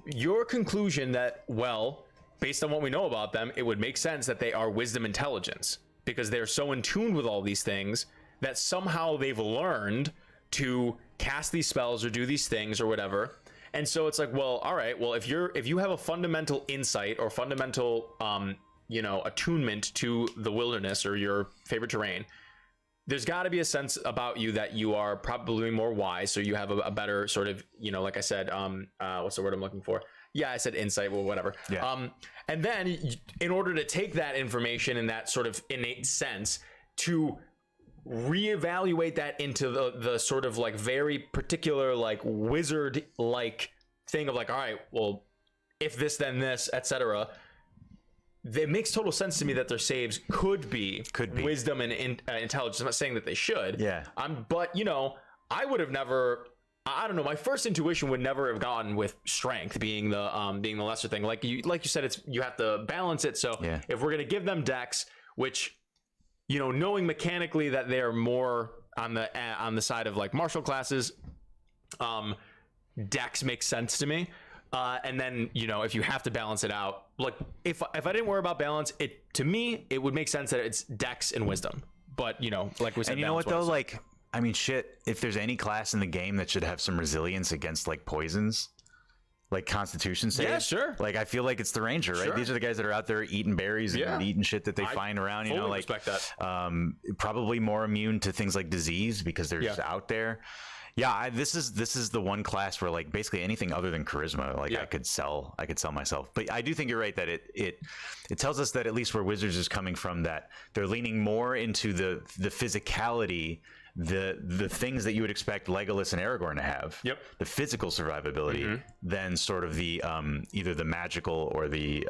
your conclusion that, well, based on what we know about them, it would make sense that they are wisdom intelligence because they're so in tune with all these things that somehow they've learned to cast these spells or do these things or whatever. And so it's like, well, all right, well, if you have a fundamental insight or fundamental attunement to the wilderness or your favorite terrain, there's got to be a sense about you that you are probably more wise, so you have a better sort of, like I said, what's the word I'm looking for? Yeah, I said insight, well, whatever. Yeah. And then in order to take that information in that sort of innate sense to reevaluate that into the sort of like very particular like wizard like thing of like, all right, well, if this then this, etc. It makes total sense to me that their saves could be wisdom and intelligence. I'm not saying that they should. Yeah. But I would have never. I don't know. My first intuition would never have gone with strength being the lesser thing. Like you said, you have to balance it. So if we're gonna give them Dex, which knowing mechanically that they are more on the side of like martial classes, Dex makes sense to me. And then, if you have to balance it out, like if I didn't worry about balance, to me, it would make sense that it's Dex and Wisdom. But, like we said, and you know what though, like I mean, shit, if there's any class in the game that should have some resilience against like poisons, like Constitution save. Yeah, sure. Like, I feel like it's the Ranger, right? Sure. These are the guys that are out there eating berries and eating shit that they find around, you know, like respect that. Probably more immune to things like disease because they're just out there. Yeah, this is the one class where like basically anything other than charisma, like I could sell myself. But I do think you're right that it tells us that at least where Wizards is coming from, that they're leaning more into the physicality, the things that you would expect Legolas and Aragorn to have. Yep. The physical survivability than sort of the either the magical or the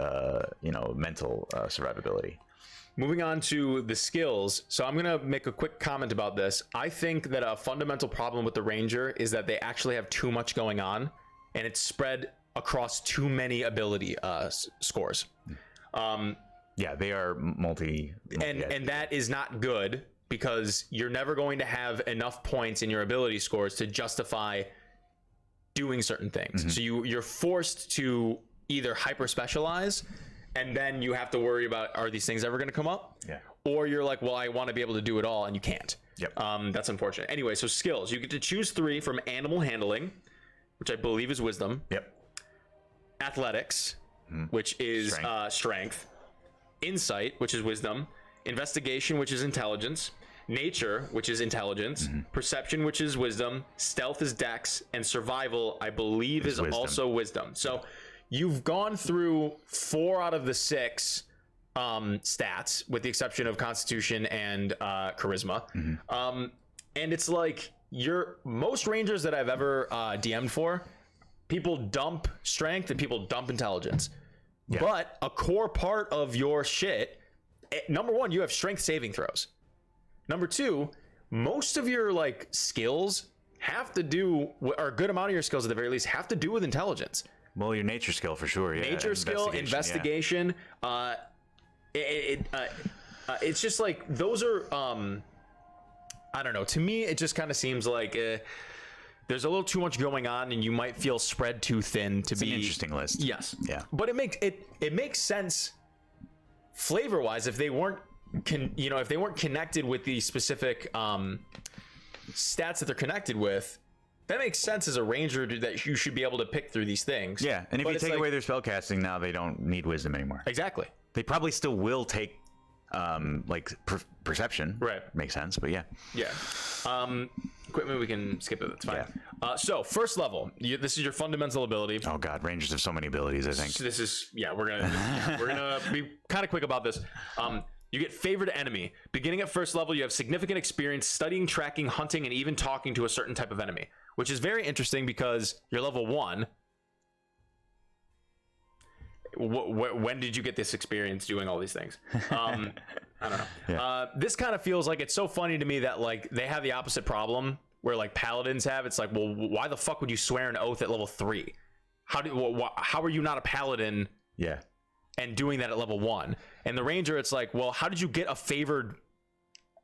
mental survivability. Moving on to the skills. So I'm going to make a quick comment about this. I think that a fundamental problem with the Ranger is that they actually have too much going on, and it's spread across too many ability scores. Yeah, they are multi and that is not good, because you're never going to have enough points in your ability scores to justify doing certain things. So you're forced to either hyper specialize, and then you have to worry about, are these things ever going to come up? Yeah. Or you're like, well, I want to be able to do it all, and you can't. Yep. That's unfortunate. Anyway, so skills. You get to choose 3 from animal handling, which I believe is wisdom. Yep. Athletics, which is strength. Insight, which is wisdom. Investigation, which is intelligence. Nature, which is intelligence. Perception, which is wisdom. Stealth is dex. And survival, I believe, is wisdom. also wisdom. So you've gone through 4 out of the 6 stats, with the exception of Constitution and Charisma. And it's like, most Rangers that I've ever DM'd for, people dump strength and people dump intelligence. Yeah. But a core part of your shit, number 1, you have strength saving throws. Number 2, most of your like skills have to do, or a good amount of your skills at the very least, have to do with intelligence. Well, your nature skill for sure. Yeah. Nature skill, investigation. Yeah. It's just like, those are, I don't know. To me, it just kind of seems like there's a little too much going on, and you might feel spread too thin to be an interesting list. Yes. Yeah. But it makes sense flavor wise if they weren't connected with the specific stats that they're connected with. That makes sense as a Ranger, that you should be able to pick through these things. Yeah, and if you take away their spellcasting, now they don't need wisdom anymore. Exactly. They probably still will take perception. Right. Makes sense, but yeah. Yeah. Equipment, we can skip it. That's fine. Yeah. So first level, this is your fundamental ability. Oh God, Rangers have so many abilities. I think so this is we're gonna be kind of quick about this. You get favored enemy. Beginning at first level, you have significant experience studying, tracking, hunting, and even talking to a certain type of enemy, which is very interesting because you're level 1. When did you get this experience doing all these things? I don't know. Yeah. This kind of feels like, it's so funny to me that like they have the opposite problem where like paladins have. It's like, well, why the fuck would you swear an oath at level 3? How are you not a paladin? Yeah. And doing that at level 1. And the Ranger, it's like, well, how did you get a favored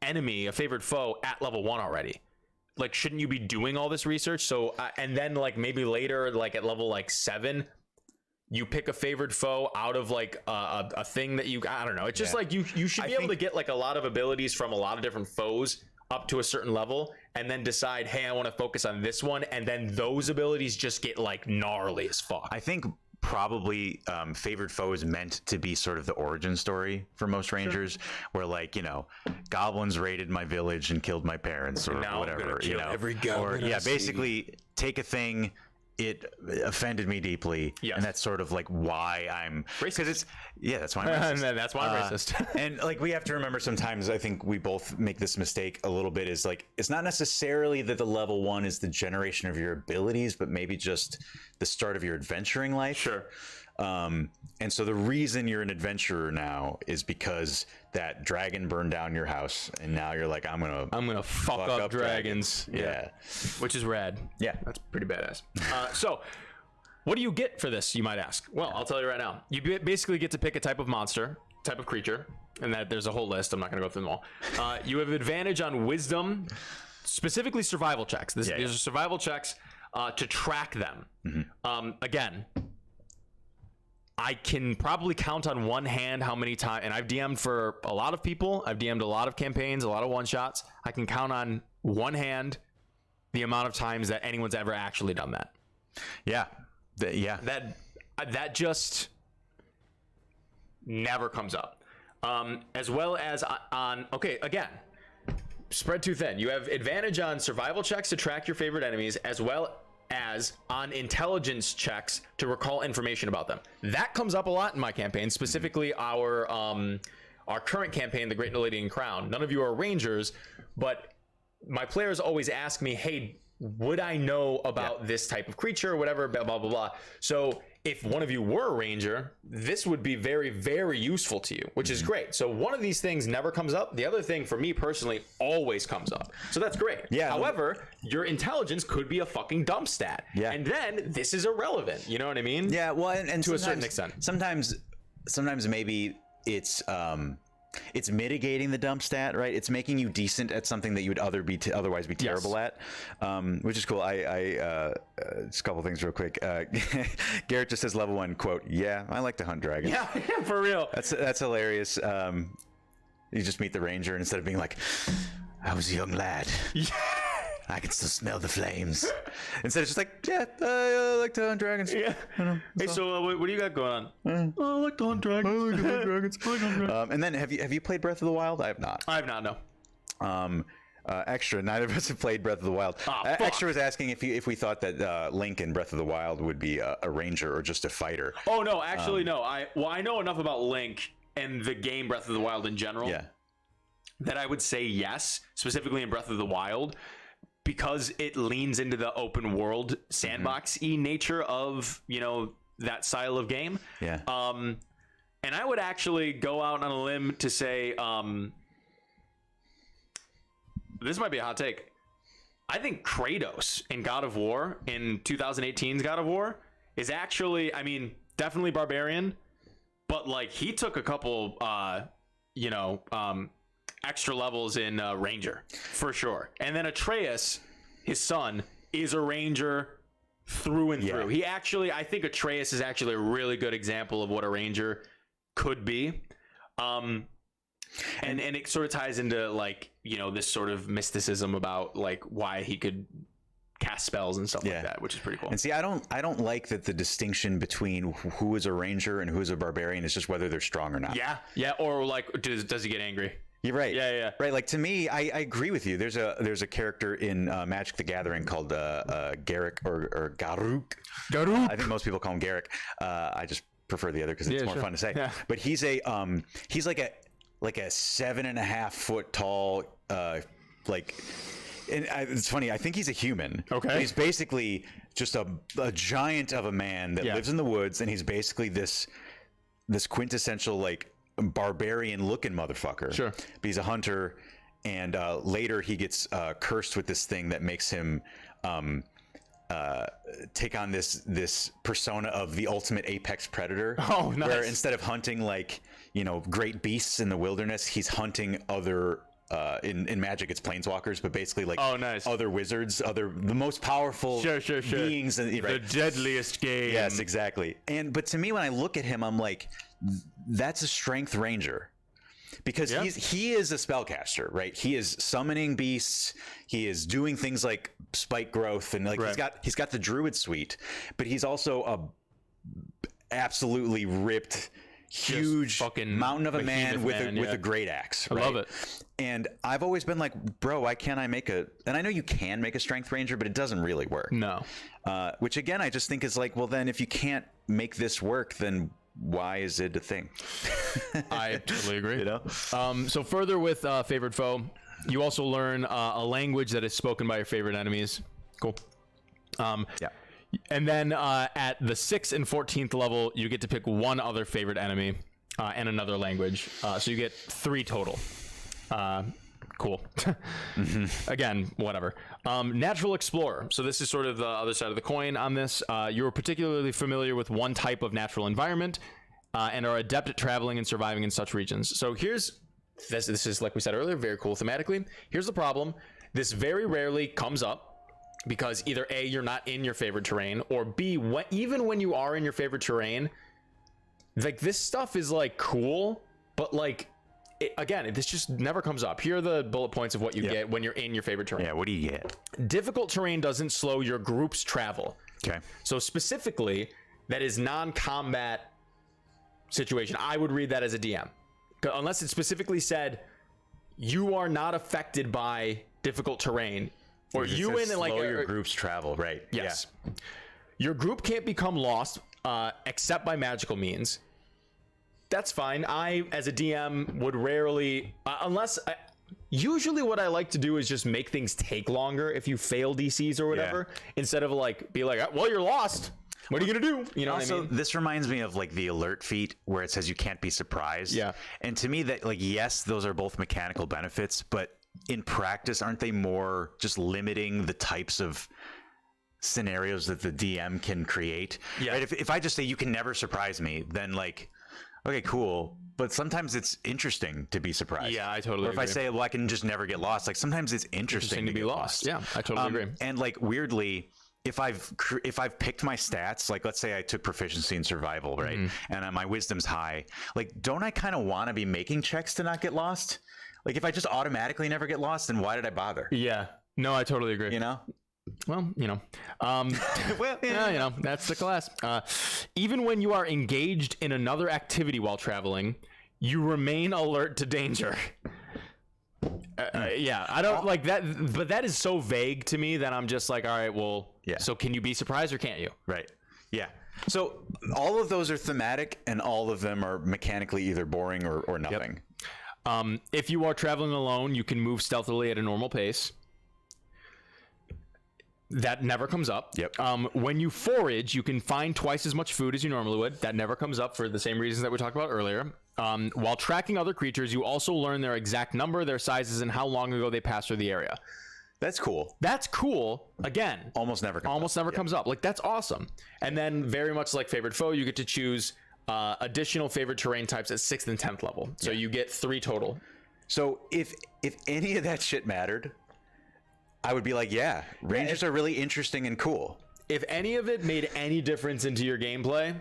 enemy, a favored foe at level 1 already? Like, shouldn't you be doing all this research? So, and then like maybe later, like at level like 7, you pick a favored foe out of like a thing that I don't know. It's just like you should be able to get like a lot of abilities from a lot of different foes up to a certain level, and then decide, hey, I want to focus on this one, and then those abilities just get like gnarly as fuck. I think probably favored foe is meant to be sort of the origin story for most Rangers, where like, goblins raided my village and killed my parents, or whatever, every goblin. Or basically take a thing, it offended me deeply, and that's sort of like why I'm racist. Because that's why I'm racist. That's why I'm racist. And like, we have to remember sometimes, I think we both make this mistake a little bit, is like, it's not necessarily that the level 1 is the generation of your abilities, but maybe just the start of your adventuring life. Sure. And so the reason you're an adventurer now is because that dragon burned down your house, and now you're like, I'm gonna fuck up dragons. Yeah. Which is rad. Yeah, that's pretty badass. So what do you get for this, you might ask? Well, I'll tell you right now. You basically get to pick a type of monster, type of creature, and that there's a whole list. I'm not gonna go through them all. You have advantage on wisdom, specifically survival checks. These are survival checks to track them. Again, I can probably count on one hand how many times, and I've DM'd for a lot of people. I've DM'd a lot of campaigns, a lot of one-shots. I can count on one hand the amount of times that anyone's ever actually done that. Yeah. That just never comes up. As well as on, okay, again, spread too thin. You have advantage on survival checks to track your favorite enemies, as well as on intelligence checks to recall information about them. That comes up a lot in my campaign, specifically our current campaign, the Great Nillidian Crown. None of you are rangers, but my players always ask me, hey, would I know about this type of creature or whatever, blah, blah, blah, blah. So if one of you were a ranger, this would be very, very useful to you, which is great. So one of these things never comes up. The other thing for me personally always comes up. So that's great. Yeah. However, your intelligence could be a fucking dump stat. Yeah. And then this is irrelevant. You know what I mean? Yeah. Well, and to a certain extent. Sometimes maybe it's mitigating the dump stat, right? It's making you decent at something that you would otherwise be terrible at, which is cool. Just a couple things real quick. Garrett just says level 1, quote, yeah, I like to hunt dragons. Yeah, for real. That's hilarious. You just meet the ranger, and instead of being like, I was a young lad. Yeah. I can still smell the flames. Instead, it's just like, yeah, I like to hunt dragons. Yeah. Hey, so what do you got going on? I like to hunt dragons. I like to hunt dragons. And then, have you played Breath of the Wild? I have not. I have not, no. Extra, neither of us have played Breath of the Wild. Extra was asking if we thought that Link in Breath of the Wild would be a ranger or just a fighter. Oh no, actually no. I know enough about Link and the game Breath of the Wild in general. Yeah. That I would say yes, specifically in Breath of the Wild, because it leans into the open world sandbox-y nature of, that style of game. Yeah. And I would actually go out on a limb to say, this might be a hot take. I think Kratos in God of War, in 2018's God of War, is actually, definitely barbarian, but he took a couple, extra levels in Ranger for sure. And then Atreus, his son, is a Ranger through and through. He actually, I think Atreus is actually a really good example of what a Ranger could be. And it sort of ties into this sort of mysticism about why he could cast spells and stuff like that, which is pretty cool. And see, I don't like that the distinction between who is a Ranger and who is a barbarian is just whether they're strong or not. Yeah. Or does he get angry? You're right. Yeah. Right. To me, I agree with you. There's a character in Magic the Gathering called Garruk or Garuk. I think most people call him Garruk. I just prefer the other because it's more fun to say. Yeah. But he's like a 7.5 foot tall and it's funny. I think he's a human. Okay. But he's basically just a giant of a man that lives in the woods, and he's basically this quintessential barbarian looking motherfucker. Sure. But he's a hunter, and later he gets cursed with this thing that makes him take on this persona of the ultimate apex predator. Oh, nice. Where instead of hunting great beasts in the wilderness, he's hunting other in Magic it's planeswalkers, but basically other wizards, the most powerful beings, the deadliest game. Yes, exactly. But to me, when I look at him, I'm like, that's a strength ranger, because he is a spellcaster, right? He is summoning beasts. He is doing things like spike growth, and he's got the druid suite, but he's also a absolutely ripped, huge fucking mountain of a man with a great axe. Right? I love it. And I've always been like, bro, why can't I make and I know you can make a strength ranger, but it doesn't really work. No. Which again, I just think is well, then if you can't make this work, then why is it a thing? I totally agree. So further with favorite foe, you also learn a language that is spoken by your favorite enemies. Cool. And then at the 6th and 14th level, you get to pick one other favorite enemy and another language. So you get 3 total. Cool. Again, whatever. Natural Explorer. So this is sort of the other side of the coin on this. You're particularly familiar with one type of natural environment and are adept at traveling and surviving in such regions. So this is, like we said earlier, very cool thematically. Here's the problem. This very rarely comes up because either A, you're not in your favorite terrain, or B, even when you are in your favorite terrain, like this stuff is like cool, but like again, this just never comes up. Here are the bullet points of what you get when you're in your favorite terrain. Yeah, what do you get? Difficult terrain doesn't slow your group's travel. Okay. So specifically, that is non-combat situation. I would read that as a DM, unless it specifically said you are not affected by difficult terrain, or you in like your group's travel, right? Yes. Yeah. Your group can't become lost except by magical means. That's fine. I, as a DM, would rarely, usually what I like to do is just make things take longer if you fail DCs or whatever, instead of like, be like, well, you're lost. What are you gonna do? You know also, what I mean? This reminds me of like the alert feat where it says you can't be surprised. Yeah. And to me, that like, yes, those are both mechanical benefits, but in practice, aren't they more just limiting the types of scenarios that the DM can create? Yeah. Right? If I just say you can never surprise me, then like, okay, cool. But sometimes it's interesting to be surprised. Yeah, I totally agree. Or if I say, well, I can just never get lost, like sometimes it's interesting to be lost. Yeah, I totally agree. And like weirdly, if I've picked my stats, like let's say I took proficiency in survival, right, and my wisdom's high, like don't I kind of want to be making checks to not get lost? Like if I just automatically never get lost, then why did I bother? Yeah, no, I totally agree. You know. Well, you know, well, yeah, you know, that's the class. Even when you are engaged in another activity while traveling, you remain alert to danger. Yeah, I don't like that, but that is so vague to me that I'm just like, all right, well, so can you be surprised or can't you? Right. Yeah. So all of those are thematic, and all of them are mechanically either boring or nothing. Yep. If you are traveling alone, you can move stealthily at a normal pace. That never comes up. Yep. When you forage, you can find twice as much food as you normally would. That never comes up for the same reasons that we talked about earlier. While tracking other creatures, you also learn their exact number, their sizes, and how long ago they passed through the area. That's cool. That's cool. Again, almost never comes up. Like, that's awesome. And then very much like favorite foe, you get to choose additional favorite terrain types at 6th and 10th level. So you get 3 total. So if any of that shit mattered, I would be like, yeah, Rangers are really interesting and cool. If any of it made any difference into your gameplay,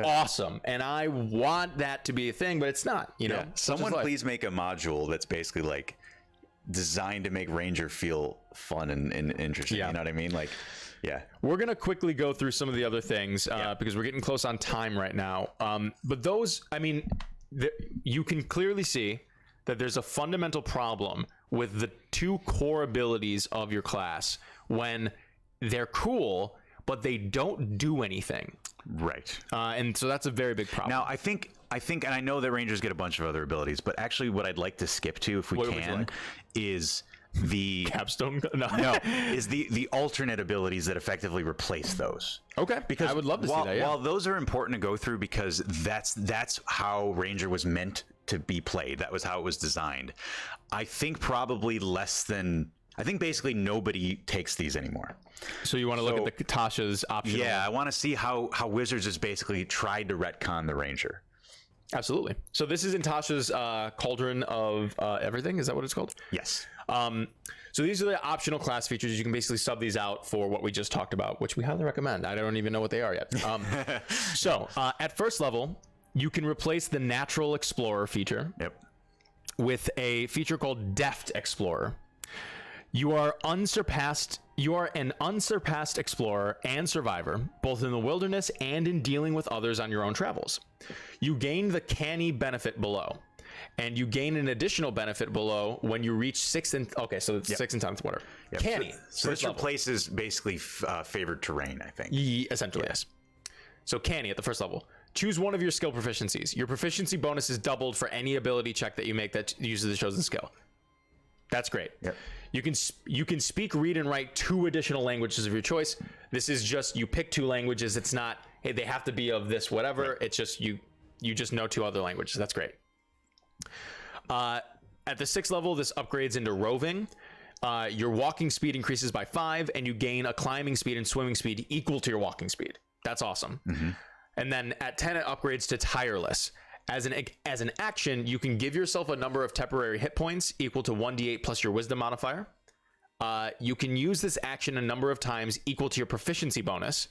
awesome. And I want that to be a thing, but it's not, you know. Someone please make a module that's basically like designed to make Ranger feel fun and interesting. You know what I mean? Like, yeah. We're going to quickly go through some of the other things because we're getting close on time right now. But those, I mean, you can clearly see that there's a fundamental problem with the 2 core abilities of your class when they're cool, but they don't do anything. Right. And so that's a very big problem. Now, I think, and I know that Rangers get a bunch of other abilities, but actually what I'd like to skip to, if we can, is the capstone. Is the alternate abilities that effectively replace those. Okay. Because I would love to see that. Yeah. While those are important to go through because that's how Ranger was meant to be played. That was how it was designed. I think probably basically nobody takes these anymore. So you want to look at the Tasha's optional? Yeah, I want to see how Wizards has basically tried to retcon the Ranger. Absolutely. So this is in Tasha's Cauldron of Everything. Is that what it's called? Yes. So these are the optional class features. You can basically sub these out for what we just talked about, which we highly recommend. I don't even know what they are yet. So at first level, you can replace the Natural Explorer feature with a feature called Deft Explorer. You are an unsurpassed explorer and survivor, both in the wilderness and in dealing with others on your own travels. You gain the canny benefit below, and you gain an additional benefit below when you reach 6th and 6th and 10th, whatever. Canny. So this replaces basically favored terrain, I think. Essentially, yes. So canny at the first level. Choose one of your skill proficiencies. Your proficiency bonus is doubled for any ability check that you make that uses the chosen skill. That's great. Yep. You can speak, read, and write 2 additional languages of your choice. This is just you pick 2 languages. It's not, hey, they have to be of this whatever. Right. It's just you just know 2 other languages. That's great. At the 6th level, this upgrades into roving. Your walking speed increases by 5, and you gain a climbing speed and swimming speed equal to your walking speed. That's awesome. Mm-hmm. And then at 10, it upgrades to tireless. As an action, you can give yourself a number of temporary hit points equal to 1d8 plus your wisdom modifier. You can use this action a number of times equal to your proficiency bonus,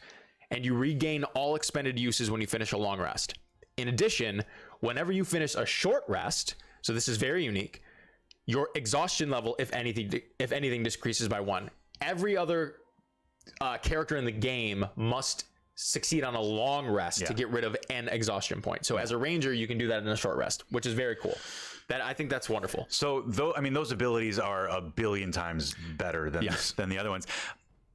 and you regain all expended uses when you finish a long rest. In addition, whenever you finish a short rest, so this is very unique, your exhaustion level, if anything, decreases by 1. Every other character in the game must succeed on a long rest to get rid of an exhaustion point. So as a ranger, you can do that in a short rest, which is very cool. I think that's wonderful. So those abilities are a billion times better than the other ones.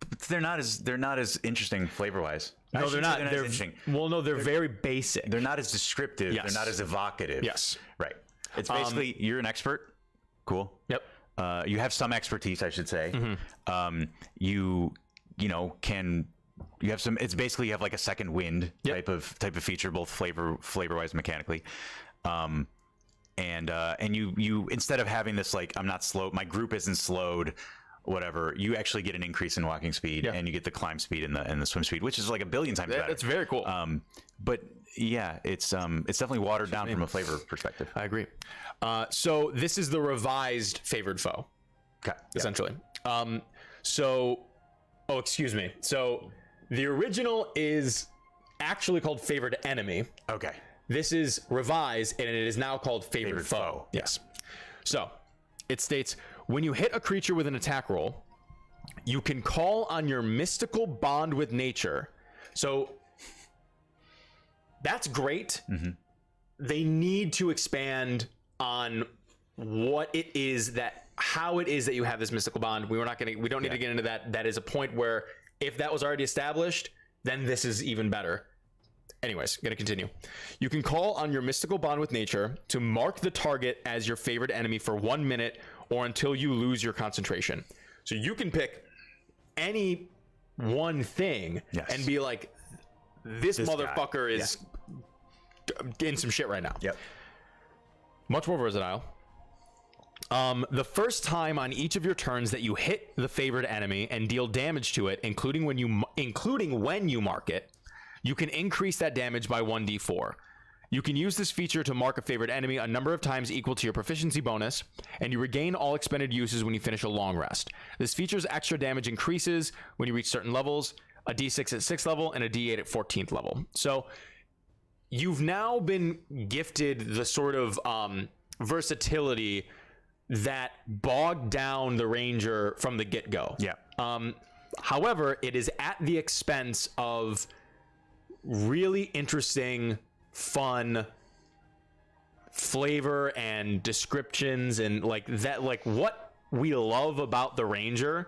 But they're not as interesting flavor-wise. No, they're not. They're interesting. Well, no, they're very basic. They're not as descriptive. Yes. They're not as evocative. Yes. Right. It's basically you're an expert. Cool. Yep. You have some expertise, I should say. Mm-hmm. You have some. It's basically you have like a second wind type of feature, both flavor-wise, mechanically. And you instead of having this like I'm not slow, my group isn't slowed, whatever, you actually get an increase in walking speed and you get the climb speed and the swim speed, which is like a billion times better. That's very cool. But yeah, it's definitely watered down from a flavor perspective. I agree. So this is the revised favored foe, essentially. So the original is actually called favored enemy. Okay. This is revised, and it is now called favored foe. Yes. So it states, when you hit a creature with an attack roll, you can call on your mystical bond with nature. So that's great. Mm-hmm. They need to expand on how it is that you have this mystical bond. We don't need to get into that. That is a point where if that was already established, then this is even better. Anyways, gonna continue. You can call on your mystical bond with nature to mark the target as your favorite enemy for 1 minute or until you lose your concentration. So you can pick any one thing and be like, this motherfucker is in some shit right now. Yep. Much more versatile. The first time on each of your turns that you hit the favored enemy and deal damage to it, including when you mark it, you can increase that damage by 1d4. You can use this feature to mark a favorite enemy a number of times equal to your proficiency bonus, and you regain all expended uses when you finish a long rest. This feature's extra damage increases when you reach certain levels, a d6 at 6th level and a d8 at 14th level. So you've now been gifted the sort of versatility that bogged down the ranger from the get-go. Yeah. However, it is at the expense of really interesting, fun flavor and descriptions and like that. Like what we love about the ranger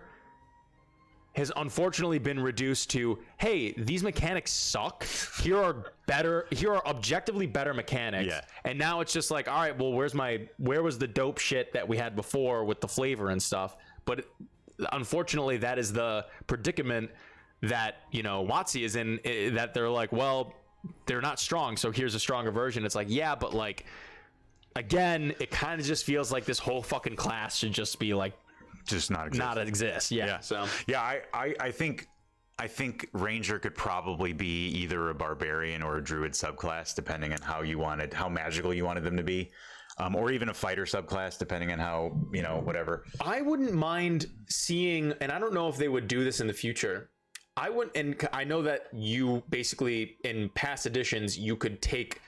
has unfortunately been reduced to, hey, these mechanics suck. Here are objectively better mechanics. Yeah. And now it's just like, all right, well, where was the dope shit that we had before with the flavor and stuff? But unfortunately, that is the predicament that, WotC is in, that they're like, well, they're not strong, so here's a stronger version. It's like, yeah, but like, again, it kind of just feels like this whole fucking class should just be like, just not exist. Yeah. So yeah, I think Ranger could probably be either a barbarian or a druid subclass, depending on how magical you wanted them to be, or even a fighter subclass, depending on how whatever. I wouldn't mind seeing, and I don't know if they would do this in the future. I wouldn't, and I know that you basically in past editions you could take,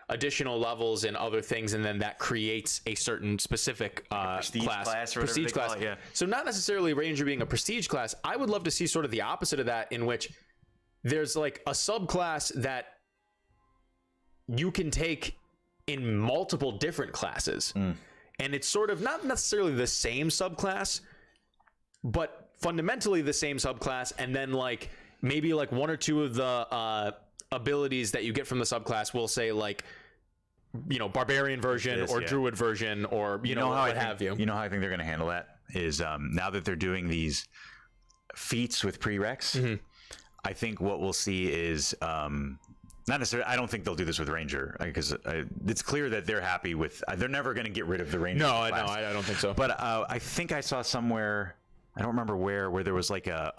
additional levels and other things, and then that creates a certain specific prestige class or prestige class. Yeah. So not necessarily Ranger being a prestige class. I would love to see sort of the opposite of that, in which there's like a subclass that you can take in multiple different classes, and it's sort of not necessarily the same subclass, but fundamentally the same subclass, and then like maybe like one or two of the abilities that you get from the subclass will say like, barbarian version or druid version, or you know what have you. You know how I think they're going to handle that is now that they're doing these feats with prereqs, I think what we'll see is not necessarily. I don't think they'll do this with Ranger, because it's clear that they're happy with. They're never going to get rid of the Ranger. No, I don't think so. But I think I saw somewhere. I don't remember where there was like a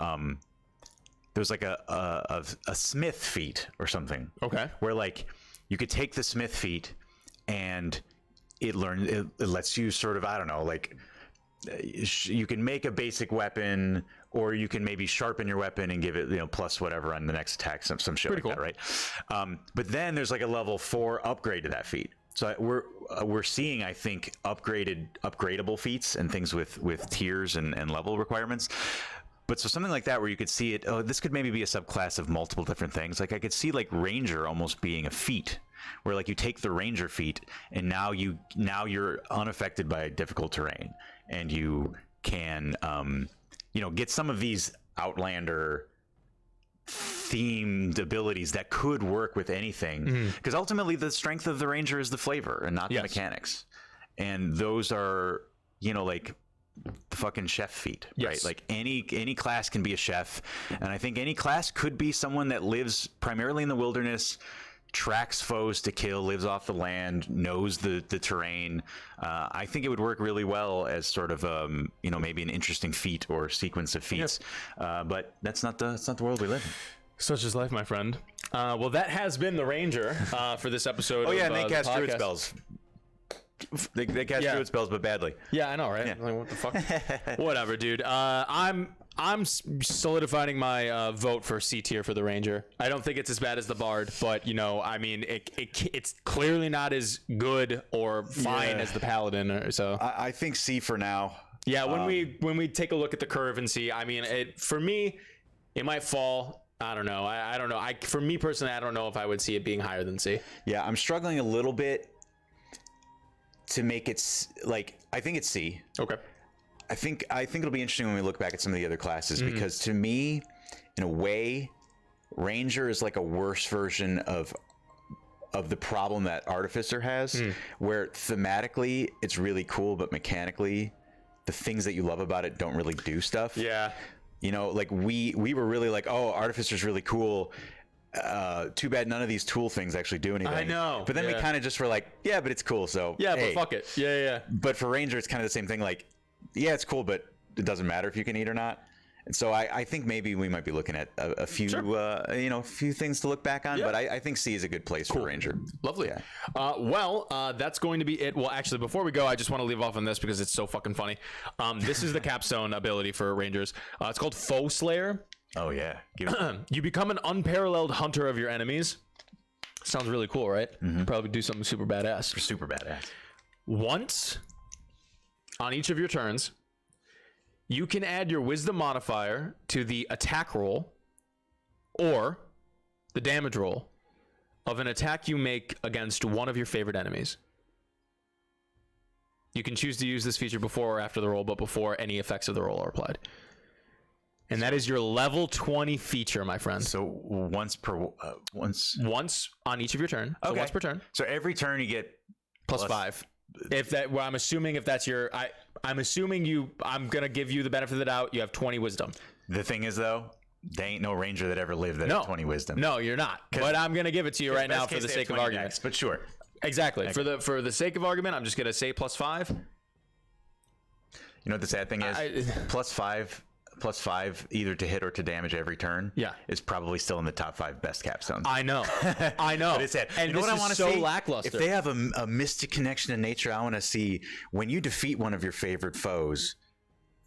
smith feat or something. Okay. Where like you could take the smith feat and it lets you sort of, I don't know, like you can make a basic weapon or you can maybe sharpen your weapon and give it, plus whatever on the next attack, some shit like that, right? But then there's like a level 4 upgrade to that feat. So we're seeing, I think, upgradable feats and things with tiers and level requirements. But so something like that where you could see it, this could maybe be a subclass of multiple different things. Like I could see like Ranger almost being a feat, where like you take the Ranger feat and now you're unaffected by difficult terrain, and you can get some of these Outlander themed abilities that could work with anything, because ultimately the strength of the Ranger is the flavor and not the mechanics, and those are like the fucking chef feat, right? Like any class can be a chef, and I think any class could be someone that lives primarily in the wilderness, tracks foes to kill, lives off the land, knows the terrain. I think it would work really well as sort of maybe an interesting feat or sequence of feats. But that's not the world we live in. Such is life, my friend. Well, that has been the Ranger for this episode. Oh yeah, and they cast druid spells. They cast druid spells, but badly. Yeah, I know, right? Like, what the fuck? Whatever, dude. I'm solidifying my vote for C tier for the Ranger. I don't think it's as bad as the Bard, but I mean, it's clearly not as good or fine as the Paladin. So I think C for now. Yeah, when we take a look at the curve and see, I mean, for me, it might fall. I don't know. I don't know. For me personally, I don't know if I would see it being higher than C. Yeah, I'm struggling a little bit to make it like, I think it's C. Okay. I think it'll be interesting when we look back at some of the other classes, because to me, in a way, Ranger is like a worse version of the problem that Artificer has, where thematically it's really cool, but mechanically the things that you love about it don't really do stuff. Yeah. Like we were really like, oh, Artificer's really cool. Too bad none of these tool things actually do anything. I know. But then we kind of just were like, yeah, but it's cool. So yeah, hey. but fuck it. Yeah. But for Ranger, it's kind of the same thing. Like, yeah, it's cool, but it doesn't matter if you can eat or not. And so I think maybe we might be looking at a few, few things to look back on. Yeah. But I think C is a good place for Ranger. Lovely. Yeah. That's going to be it. Well, actually, before we go, I just want to leave off on this because it's so fucking funny. This is the capstone ability for Rangers. It's called Foe Slayer. Oh yeah. You become an unparalleled hunter of your enemies. Sounds really cool, right? Probably do something super badass. Super badass. Once on each of your turns, you can add your wisdom modifier to the attack roll or the damage roll of an attack you make against one of your favorite enemies. You can choose to use this feature before or after the roll, but before any effects of the roll are applied. And that is your level 20 feature, my friend. So once on each of your turn. So once per turn. So every turn you get plus 5. If that, well, I'm assuming if that's your, I'm assuming I'm gonna give you the benefit of the doubt. You have 20 wisdom. The thing is, though, there ain't no Ranger that ever lived that had 20 wisdom. No, you're not. But I'm gonna give it to you right now for the sake of argument. Decks, but sure. Exactly. For the sake of argument, I'm just gonna say plus 5. You know what the sad thing is? Plus 5 either to hit or to damage every turn is probably still in the top 5 best capstones. I know. But it's sad. And you know what I want to so see? Lackluster. If they have a mystic connection to nature, I want to see when you defeat one of your favorite foes,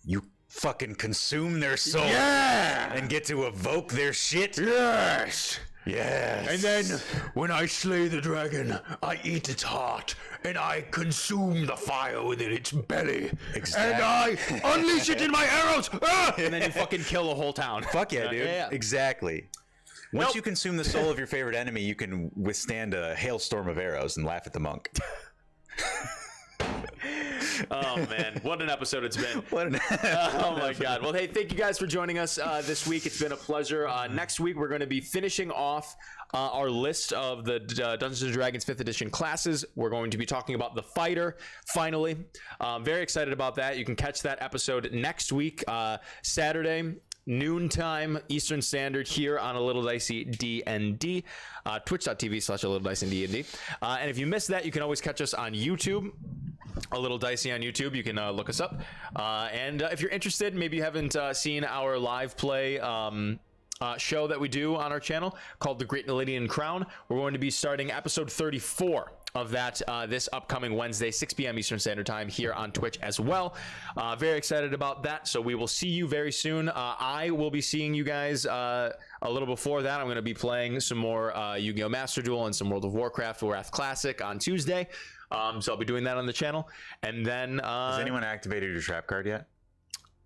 you fucking consume their soul and get to evoke their shit. Yes. Yes. And then when I slay the dragon, I eat its heart and I consume the fire within its belly. Exactly. And I unleash it in my arrows. And then you fucking kill a whole town. Fuck yeah, dude. Yeah. Exactly. Once you consume the soul of your favorite enemy, you can withstand a hailstorm of arrows and laugh at the monk. Oh man, what an episode it's been. Oh my god. Well, hey, thank you guys for joining us this week. It's been a pleasure. Next week we're going to be finishing off our list of the Dungeons & Dragons 5th edition classes. We're going to be talking about the fighter finally. Very excited about that. You can catch that episode next week, Saturday, noontime Eastern Standard, here on A Little Dicey D&D, twitch.tv/A Little Dicey D&D. And if you missed that, you can always catch us on YouTube. A Little Dicey on YouTube. You can look us up. And if you're interested, maybe you haven't seen our live play show that we do on our channel called The Great Nelidian Crown. We're going to be starting episode 34 of that this upcoming Wednesday, 6 p.m. Eastern Standard Time here on Twitch as well. Very excited about that. So we will see you very soon. I will be seeing you guys a little before that. I'm going to be playing some more Yu-Gi-Oh! Master Duel and some World of Warcraft Wrath Classic on Tuesday. So I'll be doing that on the channel. And then... Has anyone activated your trap card yet?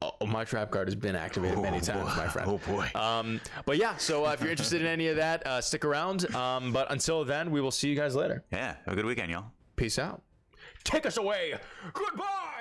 Oh, my trap card has been activated many times, my friend. Oh, boy. But yeah, so if you're interested in any of that, stick around. But until then, we will see you guys later. Yeah, have a good weekend, y'all. Peace out. Take us away. Goodbye.